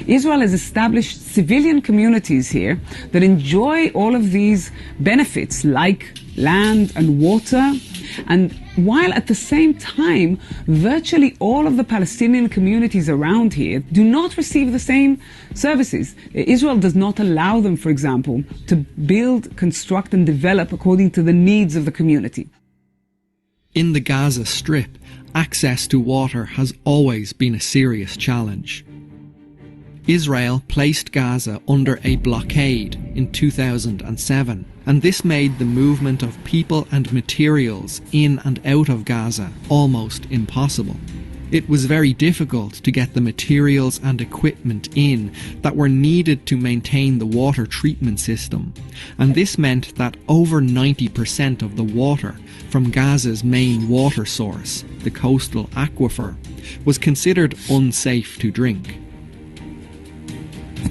Israel has established civilian communities here that enjoy all of these benefits like land and water, and while at the same time virtually all of the Palestinian communities around here do not receive the same services. Israel does not allow them, for example, to build, construct and develop according to the needs of the community. In the Gaza Strip, access to water has always been a serious challenge. Israel placed Gaza under a blockade in 2007, and this made the movement of people and materials in and out of Gaza almost impossible. It was very difficult to get the materials and equipment in that were needed to maintain the water treatment system, and this meant that over 90% of the water from Gaza's main water source, the coastal aquifer, was considered unsafe to drink.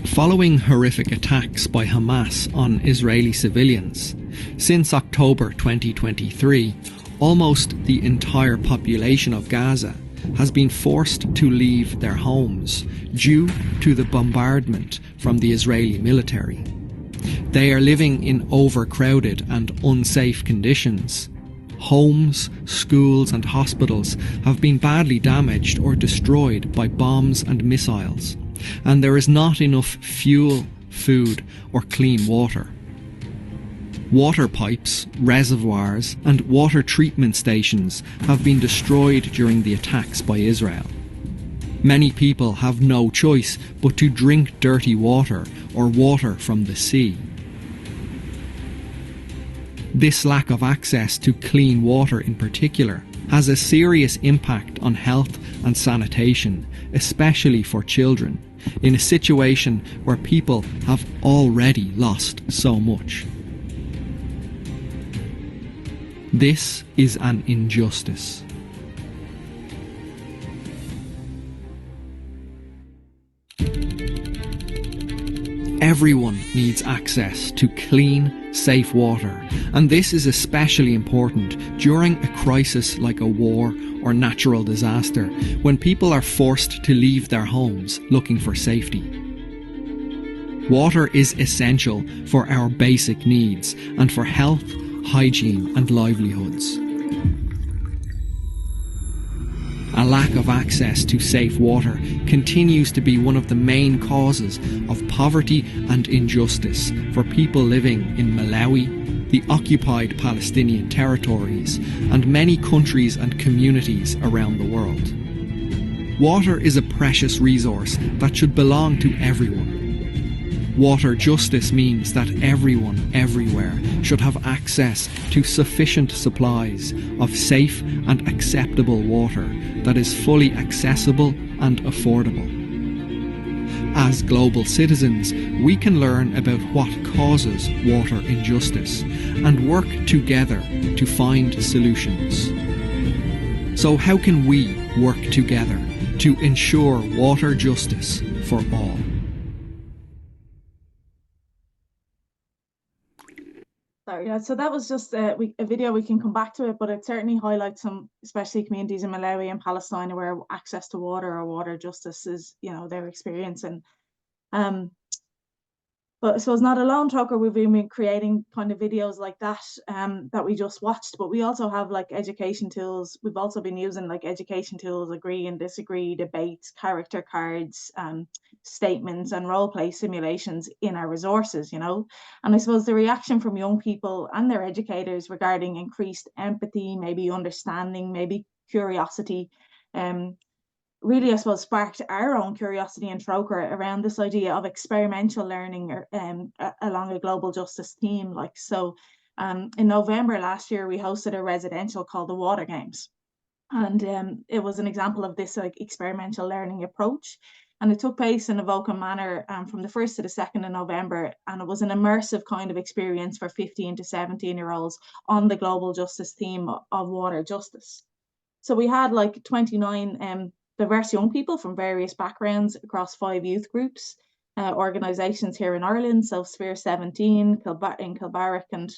Following horrific attacks by Hamas on Israeli civilians, since October 2023, almost the entire population of Gaza has been forced to leave their homes due to the bombardment from the Israeli military. They are living in overcrowded and unsafe conditions. Homes, schools and hospitals have been badly damaged or destroyed by bombs and missiles, and there is not enough fuel, food or clean water. Water pipes, reservoirs and water treatment stations have been destroyed during the attacks by Israel. Many people have no choice but to drink dirty water or water from the sea. This lack of access to clean water in particular has a serious impact on health and sanitation, especially for children, in a situation where people have already lost so much. This is an injustice. Everyone needs access to clean, safe water, and this is especially important during a crisis like a war or natural disaster, when people are forced to leave their homes looking for safety. Water is essential for our basic needs and for health, hygiene and livelihoods. A lack of access to safe water continues to be one of the main causes of poverty and injustice for people living in Malawi, the occupied Palestinian territories, and many countries and communities around the world. Water is a precious resource that should belong to everyone. Water justice means that everyone, everywhere, should have access to sufficient supplies of safe and acceptable water that is fully accessible and affordable. As global citizens, we can learn about what causes water injustice and work together to find solutions. So how can we work together to ensure water justice for all? Sorry, so that was just a video. We can come back to it, but it certainly highlights some, especially communities in Malawi and Palestine, where access to water or water justice is, their experience. And but I suppose not alone, Trócaire, we've been creating kind of videos like that that we just watched, but we also have like education tools. We've also been using like education tools, agree and disagree, debates, character cards, statements and role play simulations in our resources, And I suppose the reaction from young people and their educators regarding increased empathy, maybe understanding, maybe curiosity, really, I suppose, sparked our own curiosity in Trócaire around this idea of experimental learning along a global justice theme. In November last year, we hosted a residential called the Water Games. And it was an example of this like experimental learning approach. And it took place in a Vulcan manner from the 1st to the 2nd of November. And it was an immersive kind of experience for 15 to 17-year-olds on the global justice theme of water justice. So we had like 29 diverse young people from various backgrounds across 5 youth groups, organisations here in Ireland, so Sphere 17, in Kilbarrack, and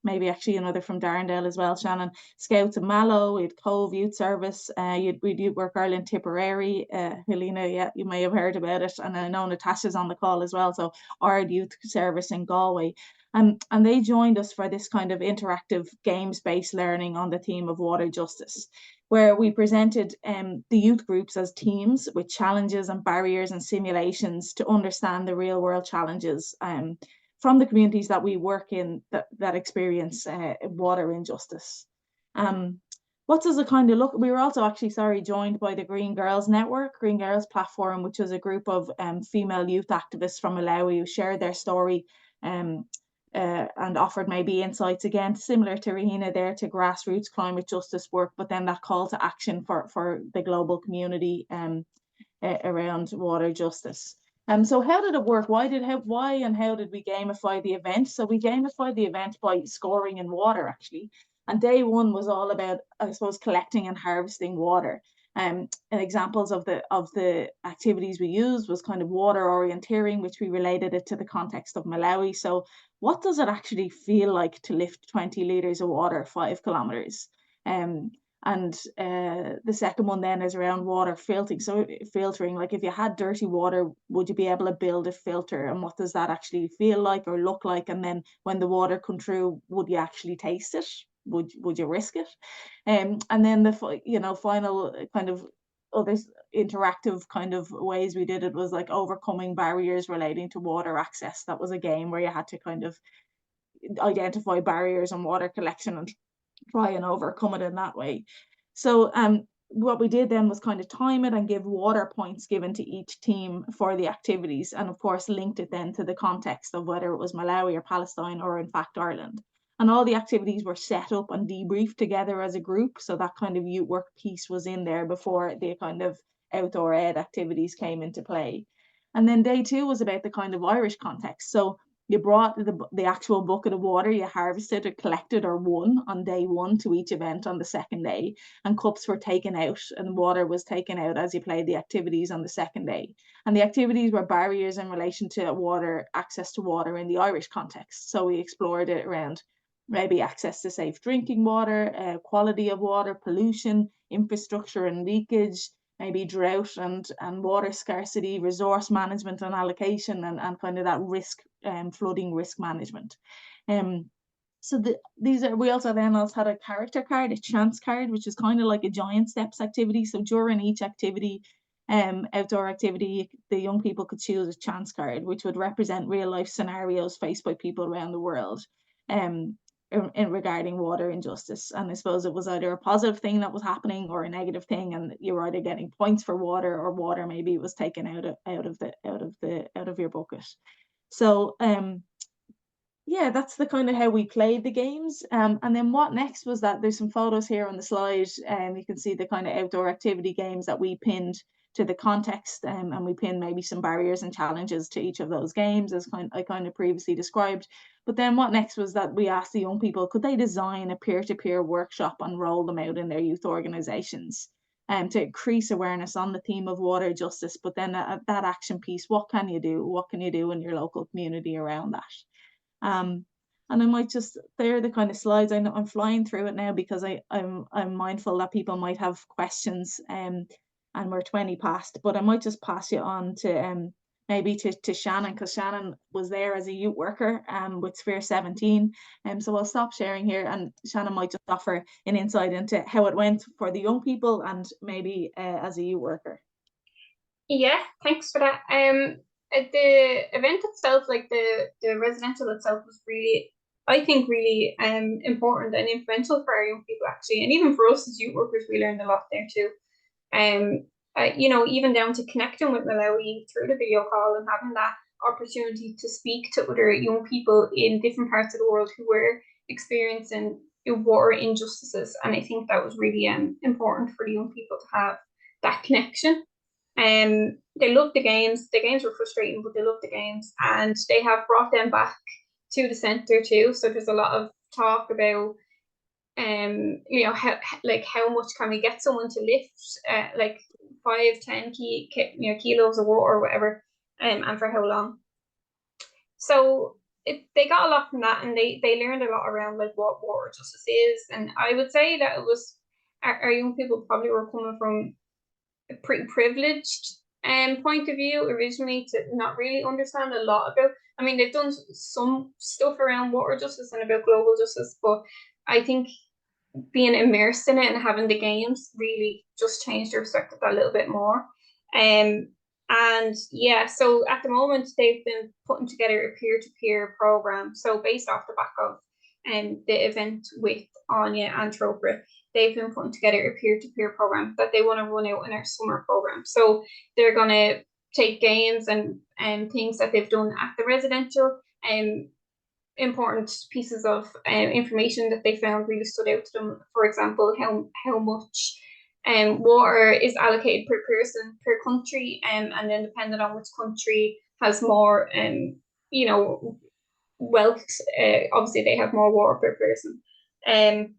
maybe actually another from Darndale as well, Shannon, Scouts of Mallow, we'd Cove Youth Service, we'd Youth Work Ireland Tipperary, Helena, yeah, you may have heard about it, and I know Natasha's on the call as well, so Ard Youth Service in Galway. And they joined us for this kind of interactive games-based learning on the theme of water justice, where we presented the youth groups as teams with challenges and barriers and simulations to understand the real-world challenges from the communities that we work in that experience water injustice. What does it kind of look? We were also actually, joined by the Green Girls Network, Green Girls Platform, which was a group of female youth activists from Malawi who shared their story and offered maybe insights, again, similar to Rahmina there, to grassroots climate justice work, but then that call to action for the global community around water justice. So how did it work? Why and how did we gamify the event? So we gamified the event by scoring in water, actually. And day one was all about, I suppose, collecting and harvesting water. And examples of the activities we used was kind of water orienteering, which we related it to the context of Malawi. So what does it actually feel like to lift 20 litres of water 5 kilometres? The second one then is around water filtering. So filtering, like if you had dirty water, would you be able to build a filter? And what does that actually feel like or look like? And then when the water come through, would you actually taste it? Would you risk it? And then the final kind of other interactive kind of ways we did it was like overcoming barriers relating to water access. That was a game where you had to kind of identify barriers on water collection and try and overcome it in that way. So what we did then was kind of time it and give water points given to each team for the activities, and of course linked it then to the context of whether it was Malawi or Palestine or in fact Ireland. And all the activities were set up and debriefed together as a group. So that kind of youth work piece was in there before the kind of outdoor ed activities came into play. And then day two was about the kind of Irish context. So you brought the actual bucket of water, you harvested or collected or won on day one to each event on the second day, and cups were taken out and water was taken out as you played the activities on the second day. And the activities were barriers in relation to water, access to water in the Irish context. So we explored it around maybe access to safe drinking water, quality of water, pollution, infrastructure and leakage, maybe drought and water scarcity, resource management and allocation, and kind of that risk, flooding risk management. So we also had a character card, a chance card, which is kind of like a giant steps activity. So during each activity, outdoor activity, the young people could choose a chance card, which would represent real life scenarios faced by people around the world. In regarding water injustice, and I suppose it was either a positive thing that was happening or a negative thing, and you were either getting points for water, or water maybe it was taken out of your bucket. So yeah, that's the kind of how we played the games. And then what next was that there's some photos here on the slide, and you can see the kind of outdoor activity games that we pinned the context, and we pin maybe some barriers and challenges to each of those games, as I kind of previously described. But then what next was that we asked the young people, could they design a peer-to-peer workshop and roll them out in their youth organisations, to increase awareness on the theme of water justice. But then that action piece, what can you do? What can you do in your local community around that? And I might just, they're the kind of slides. I know I'm flying through it now because I'm mindful that people might have questions, and we're 20 past, but I might just pass you on to maybe to Shannon, because Shannon was there as a youth worker with Sphere 17. So I'll stop sharing here, and Shannon might just offer an insight into how it went for the young people and maybe as a youth worker. Yeah, thanks for that. The event itself, like the residential itself, was really, I think, really important and influential for our young people, actually, and even for us as youth workers, we learned a lot there too. You know, even down to connecting with Malawi through the video call and having that opportunity to speak to other young people in different parts of the world who were experiencing water injustices, and I think that was really important for the young people to have that connection. They loved the games. The games were frustrating, but they loved the games, and they have brought them back to the centre too. So there's a lot of talk about you know, how much can we get someone to lift like 5-10 kilos of water or whatever, and for how long. So they got a lot from that, and they learned a lot around like what water justice is. And I would say that it was our young people probably were coming from a pretty privileged point of view originally, to not really understand a lot about. I mean, they've done some stuff around water justice and about global justice, but I think being immersed in it and having the games really just changed their perspective a little bit more. And yeah, so at the moment they've been putting together a peer-to-peer program. So based off the back of the event with Áine and Trócaire, they've been putting together a peer-to-peer program that they want to run out in our summer program. So they're going to take games and things that they've done at the residential, important pieces of information that they found really stood out to them. For example, how much water is allocated per person per country, and then depending on which country has more you know, wealth, obviously they have more water per person, and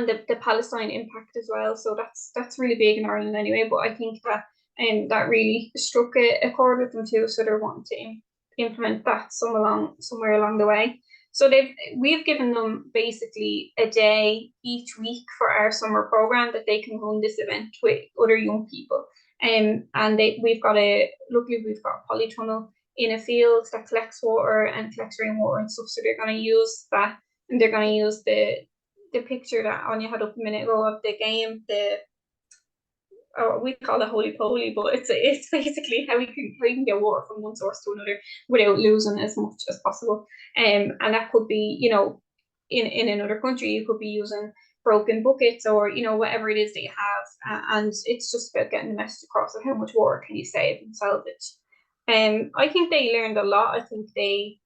the Palestine impact as well. So that's really big in Ireland anyway, but I think that that really struck a chord with them too, so they're wanting to implement that somewhere along the way. So we've given them basically a day each week for our summer program that they can run this event with other young people. And we've got a polytunnel in a field that collects water and collects rainwater and stuff. So they're going to use that, and they're going to use the picture that Áine had up a minute ago of the game, we call it holy poly, but it's basically how you can get water from one source to another without losing as much as possible. And that could be, you know, in another country, you could be using broken buckets or, you know, whatever it is that you have. And it's just about getting the message across of how much water can you save and salvage. I think they learned a lot. I think they,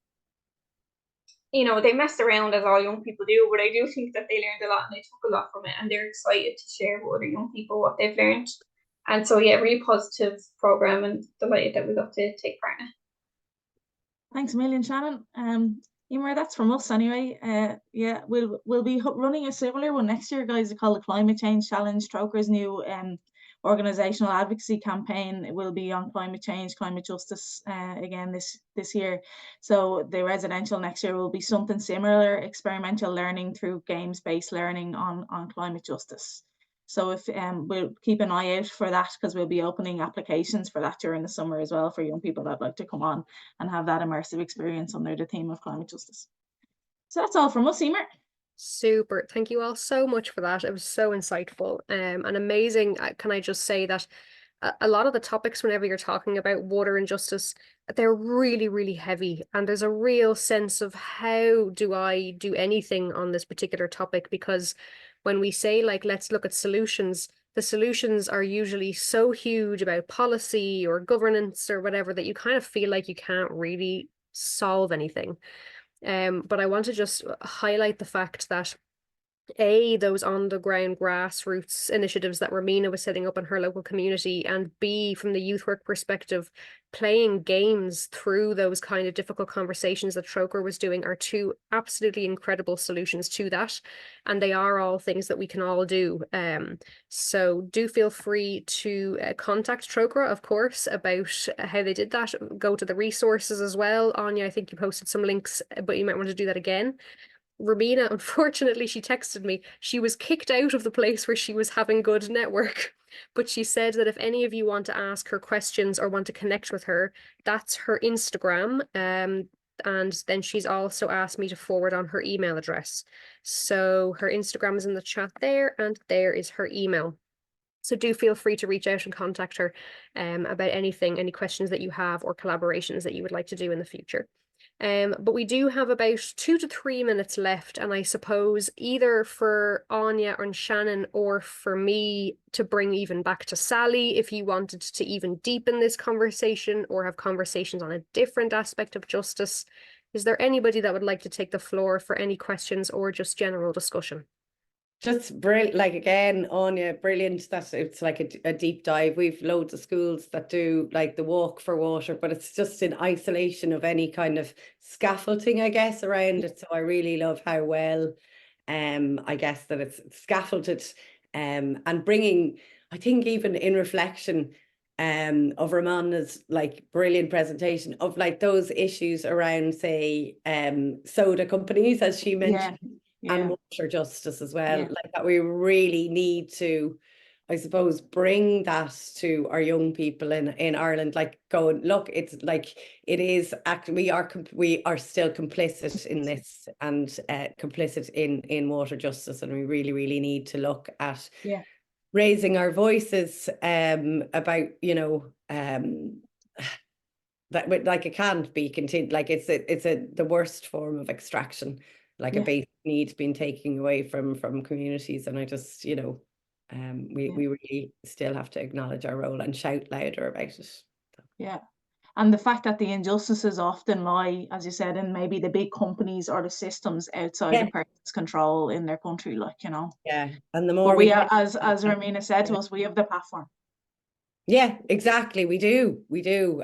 you know, they messed around as all young people do, but I do think that they learned a lot and they took a lot from it, and they're excited to share with other young people what they've learned. And so, yeah, really positive program, and delighted that we got to take part in it. Thanks a million, Shannon. Emer, that's from us anyway. Yeah, we'll be running a similar one next year, guys. It's called the Climate Change Challenge. Trócaire's new organizational advocacy campaign will be on climate change, climate justice again this year. So the residential next year will be something similar, experimental learning through games-based learning on climate justice. So if we'll keep an eye out for that, because we'll be opening applications for that during the summer as well for young people that'd like to come on and have that immersive experience under the theme of climate justice. So that's all from us, Emer. Super. Thank you all so much for that. It was so insightful and amazing. Can I just say that a lot of the topics, whenever you're talking about water and justice, they're really, really heavy. And there's a real sense of how do I do anything on this particular topic? Because when we say, like, let's look at solutions, the solutions are usually so huge about policy or governance or whatever that you kind of feel like you can't really solve anything. But I want to just highlight the fact that A, those on the ground grassroots initiatives that Rahmina was setting up in her local community, and B, from the youth work perspective, playing games through those kind of difficult conversations that Trócaire was doing are two absolutely incredible solutions to that. And they are all things that we can all do. So do feel free to contact Trócaire, of course, about how they did that. Go to the resources as well. Áine, I think you posted some links, but you might want to do that again. Rahmina, unfortunately, she texted me. She was kicked out of the place where she was having good network. But she said that if any of you want to ask her questions or want to connect with her, that's her Instagram. And then she's also asked me to forward on her email address. So her Instagram is in the chat there, and there is her email. So do feel free to reach out and contact her about anything, any questions that you have or collaborations that you would like to do in the future. But we do have about 2 to 3 minutes left, and I suppose either for Áine and Shannon or for me to bring even back to Sally, if you wanted to even deepen this conversation or have conversations on a different aspect of justice. Is there anybody that would like to take the floor for any questions or just general discussion? Just brilliant, like again, Áine, brilliant that it's like a deep dive. We've loads of schools that do like the walk for water, but it's just in isolation of any kind of scaffolding, I guess, around it. So I really love how well, I guess that it's scaffolded, and bringing, I think even in reflection, of Rahmina's like brilliant presentation of like those issues around, say, soda companies, as she mentioned. Yeah. And water justice as well, Yeah. like that we really need to, I suppose, bring that to our young people in Ireland, like going, look, it's like, it is, we are still complicit in this, and complicit in water justice, and we really, really need to look at raising our voices about, you know, that like it can't be continued, like it's the worst form of extraction, like a basic need being taken away from communities. And I just, you know, we really still have to acknowledge our role and shout louder about it. Yeah. And the fact that the injustices often lie, as you said, in maybe the big companies or the systems outside a person's control in their country, like, you know. Yeah. And the more but we are, as Rahmina said to us, we have the platform. Yeah, exactly. We do.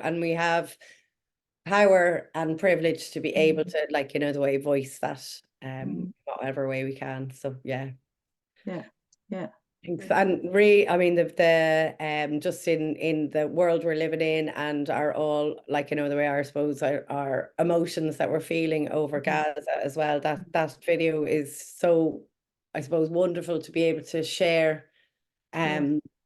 And we have power and privilege to be able to, like, you know, the way voice that whatever way we can. So yeah. Thanks. And I mean, the just in the world we're living in, and are all, like, you know, the way I suppose our emotions that we're feeling over Gaza as well, that video is so, I suppose, wonderful to be able to share,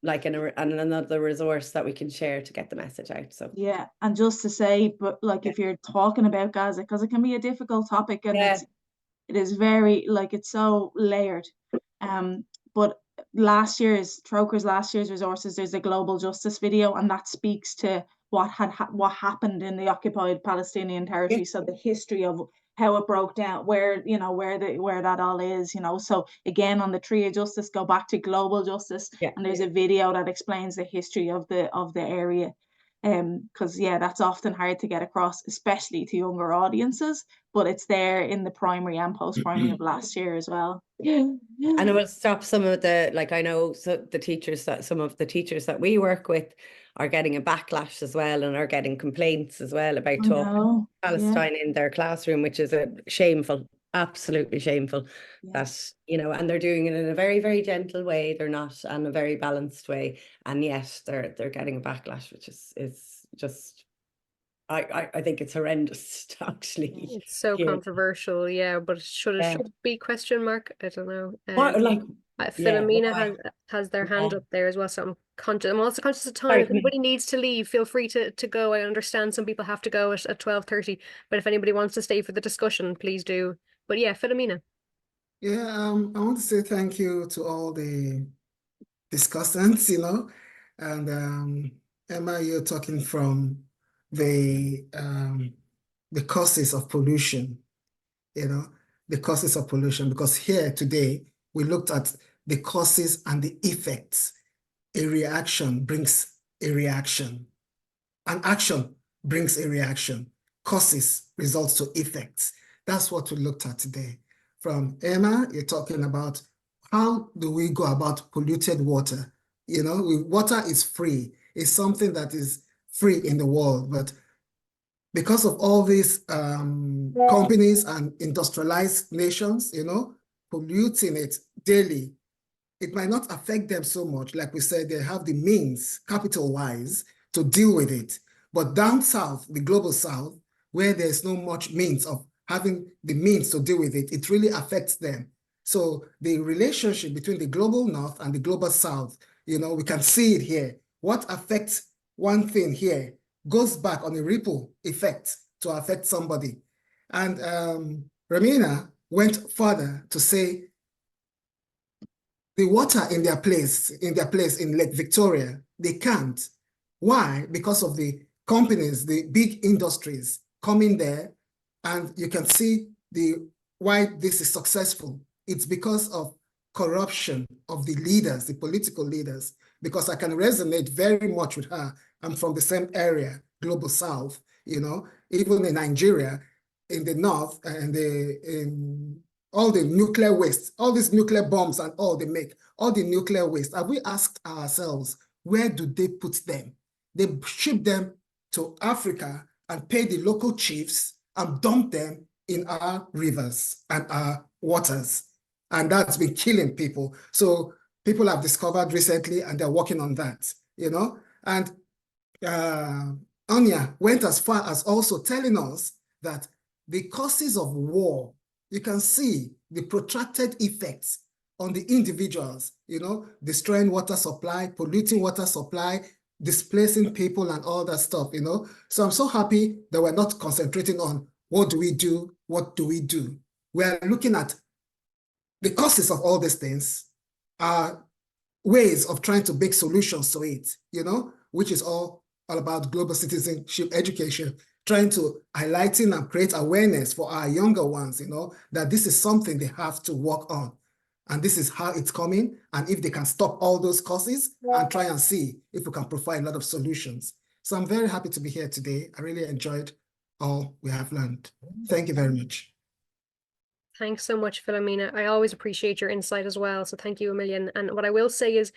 like another resource that we can share to get the message out. So yeah. And just to say, but like, if you're talking about Gaza, because it can be a difficult topic, and it is very, like, it's so layered, but Trócaire's last year's resources, there's a global justice video, and that speaks to what happened in the occupied Palestinian territory. So the history of how it broke down, where, you know, where that all is, you know. So again, on the tree of justice, go back to global justice, and there's a video that explains the history of the area. Because that's often hard to get across, especially to younger audiences, but it's there in the primary and post-primary of last year as well. And it will stop some of the, like, I know some of the teachers that we work with are getting a backlash as well, and are getting complaints as well about talking Palestine in their classroom, which is shameful, absolutely shameful. That, you know, and they're doing it in a very, very gentle way. They're not in a very balanced way, and yes, they're getting a backlash, which is just, I think it's horrendous to actually. It's so controversial, but should it be question mark? I don't know. Philomena has their hand up there as well, so I'm also conscious of time. If anybody needs to leave, feel free to go. I understand some people have to go at 12:30, but if anybody wants to stay for the discussion, please do. But yeah, Philomena. Yeah, I want to say thank you to all the discussants, you know, and Emma, you're talking from the causes of pollution, you know, the causes of pollution, because here today we looked at the causes and the effects. A reaction brings a reaction. An action brings a reaction. Causes results to effects. That's what we looked at today. From Emma, you're talking about how do we go about polluted water? You know, water is free. It's something that is free in the world, but because of all these companies and industrialized nations, you know, polluting it daily, it might not affect them so much. Like we said, they have the means, capital-wise, to deal with it. But down south, the global south, where there's no much means of having the means to deal with it, it really affects them. So the relationship between the global north and the global south, you know, we can see it here. What affects one thing here goes back on a ripple effect to affect somebody. And Rahmina went further to say the water in their place in Lake Victoria, they can't. Why? Because of the companies, the big industries coming there, and you can see why this is successful. It's because of corruption of the leaders, the political leaders, because I can resonate very much with her. I'm from the same area, Global South, you know, even in Nigeria, in the north, and in all the nuclear waste, all these nuclear bombs and all they make, all the nuclear waste. Have we asked ourselves, where do they put them? They ship them to Africa and pay the local chiefs and dump them in our rivers and our waters. And that's been killing people. So people have discovered recently and they're working on that, you know? And Áine went as far as also telling us that the causes of war, you can see the protracted effects on the individuals, you know, destroying water supply, polluting water supply, displacing people and all that stuff, you know. So I'm so happy that we're not concentrating on what do we do, what do we do. We're looking at the causes of all these things, ways of trying to make solutions to it, you know, which is all about global citizenship education, trying to highlighting and create awareness for our younger ones, you know, that this is something they have to work on. And this is how it's coming. And if they can stop all those causes and try and see if we can provide a lot of solutions. So I'm very happy to be here today. I really enjoyed all we have learned. Thank you very much. Thanks so much, Philomena. I always appreciate your insight as well. So thank you a million. And what I will say is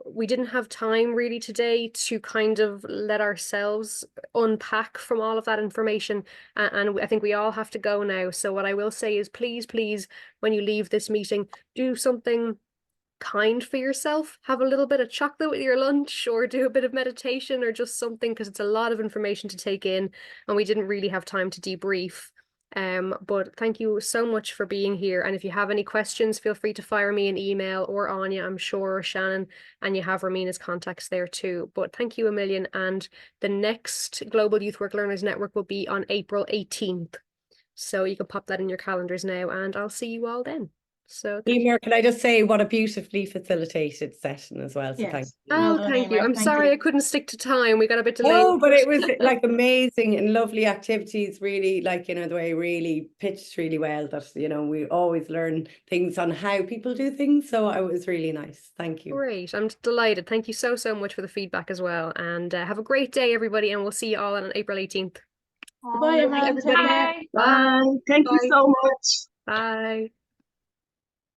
we didn't have time really today to kind of let ourselves unpack from all of that information. And I think we all have to go now. So what I will say is please, please, when you leave this meeting, do something kind for yourself. Have a little bit of chocolate with your lunch or do a bit of meditation or just something, because it's a lot of information to take in and we didn't really have time to debrief. But thank you so much for being here. And if you have any questions, feel free to fire me an email or Áine, I'm sure, or Shannon, and you have Rahmina's contacts there too. But thank you a million. And the next Global Youth Work Learners Network will be on April 18th. So you can pop that in your calendars now and I'll see you all then. So Emer, can I just say what a beautifully facilitated session as well. So Yes. thank you. Oh, thank you. I'm sorry I couldn't stick to time. We got a bit delayed. No, but it was like amazing and lovely activities, really, like, you know, the way really pitched really well that, you know, we always learn things on how people do things. So it was really nice. Thank you. Great. I'm delighted. Thank you so, so much for the feedback as well. And have a great day, everybody. And we'll see you all on April 18th. Bye, everyone. Bye. Bye. Thank you so much. Bye.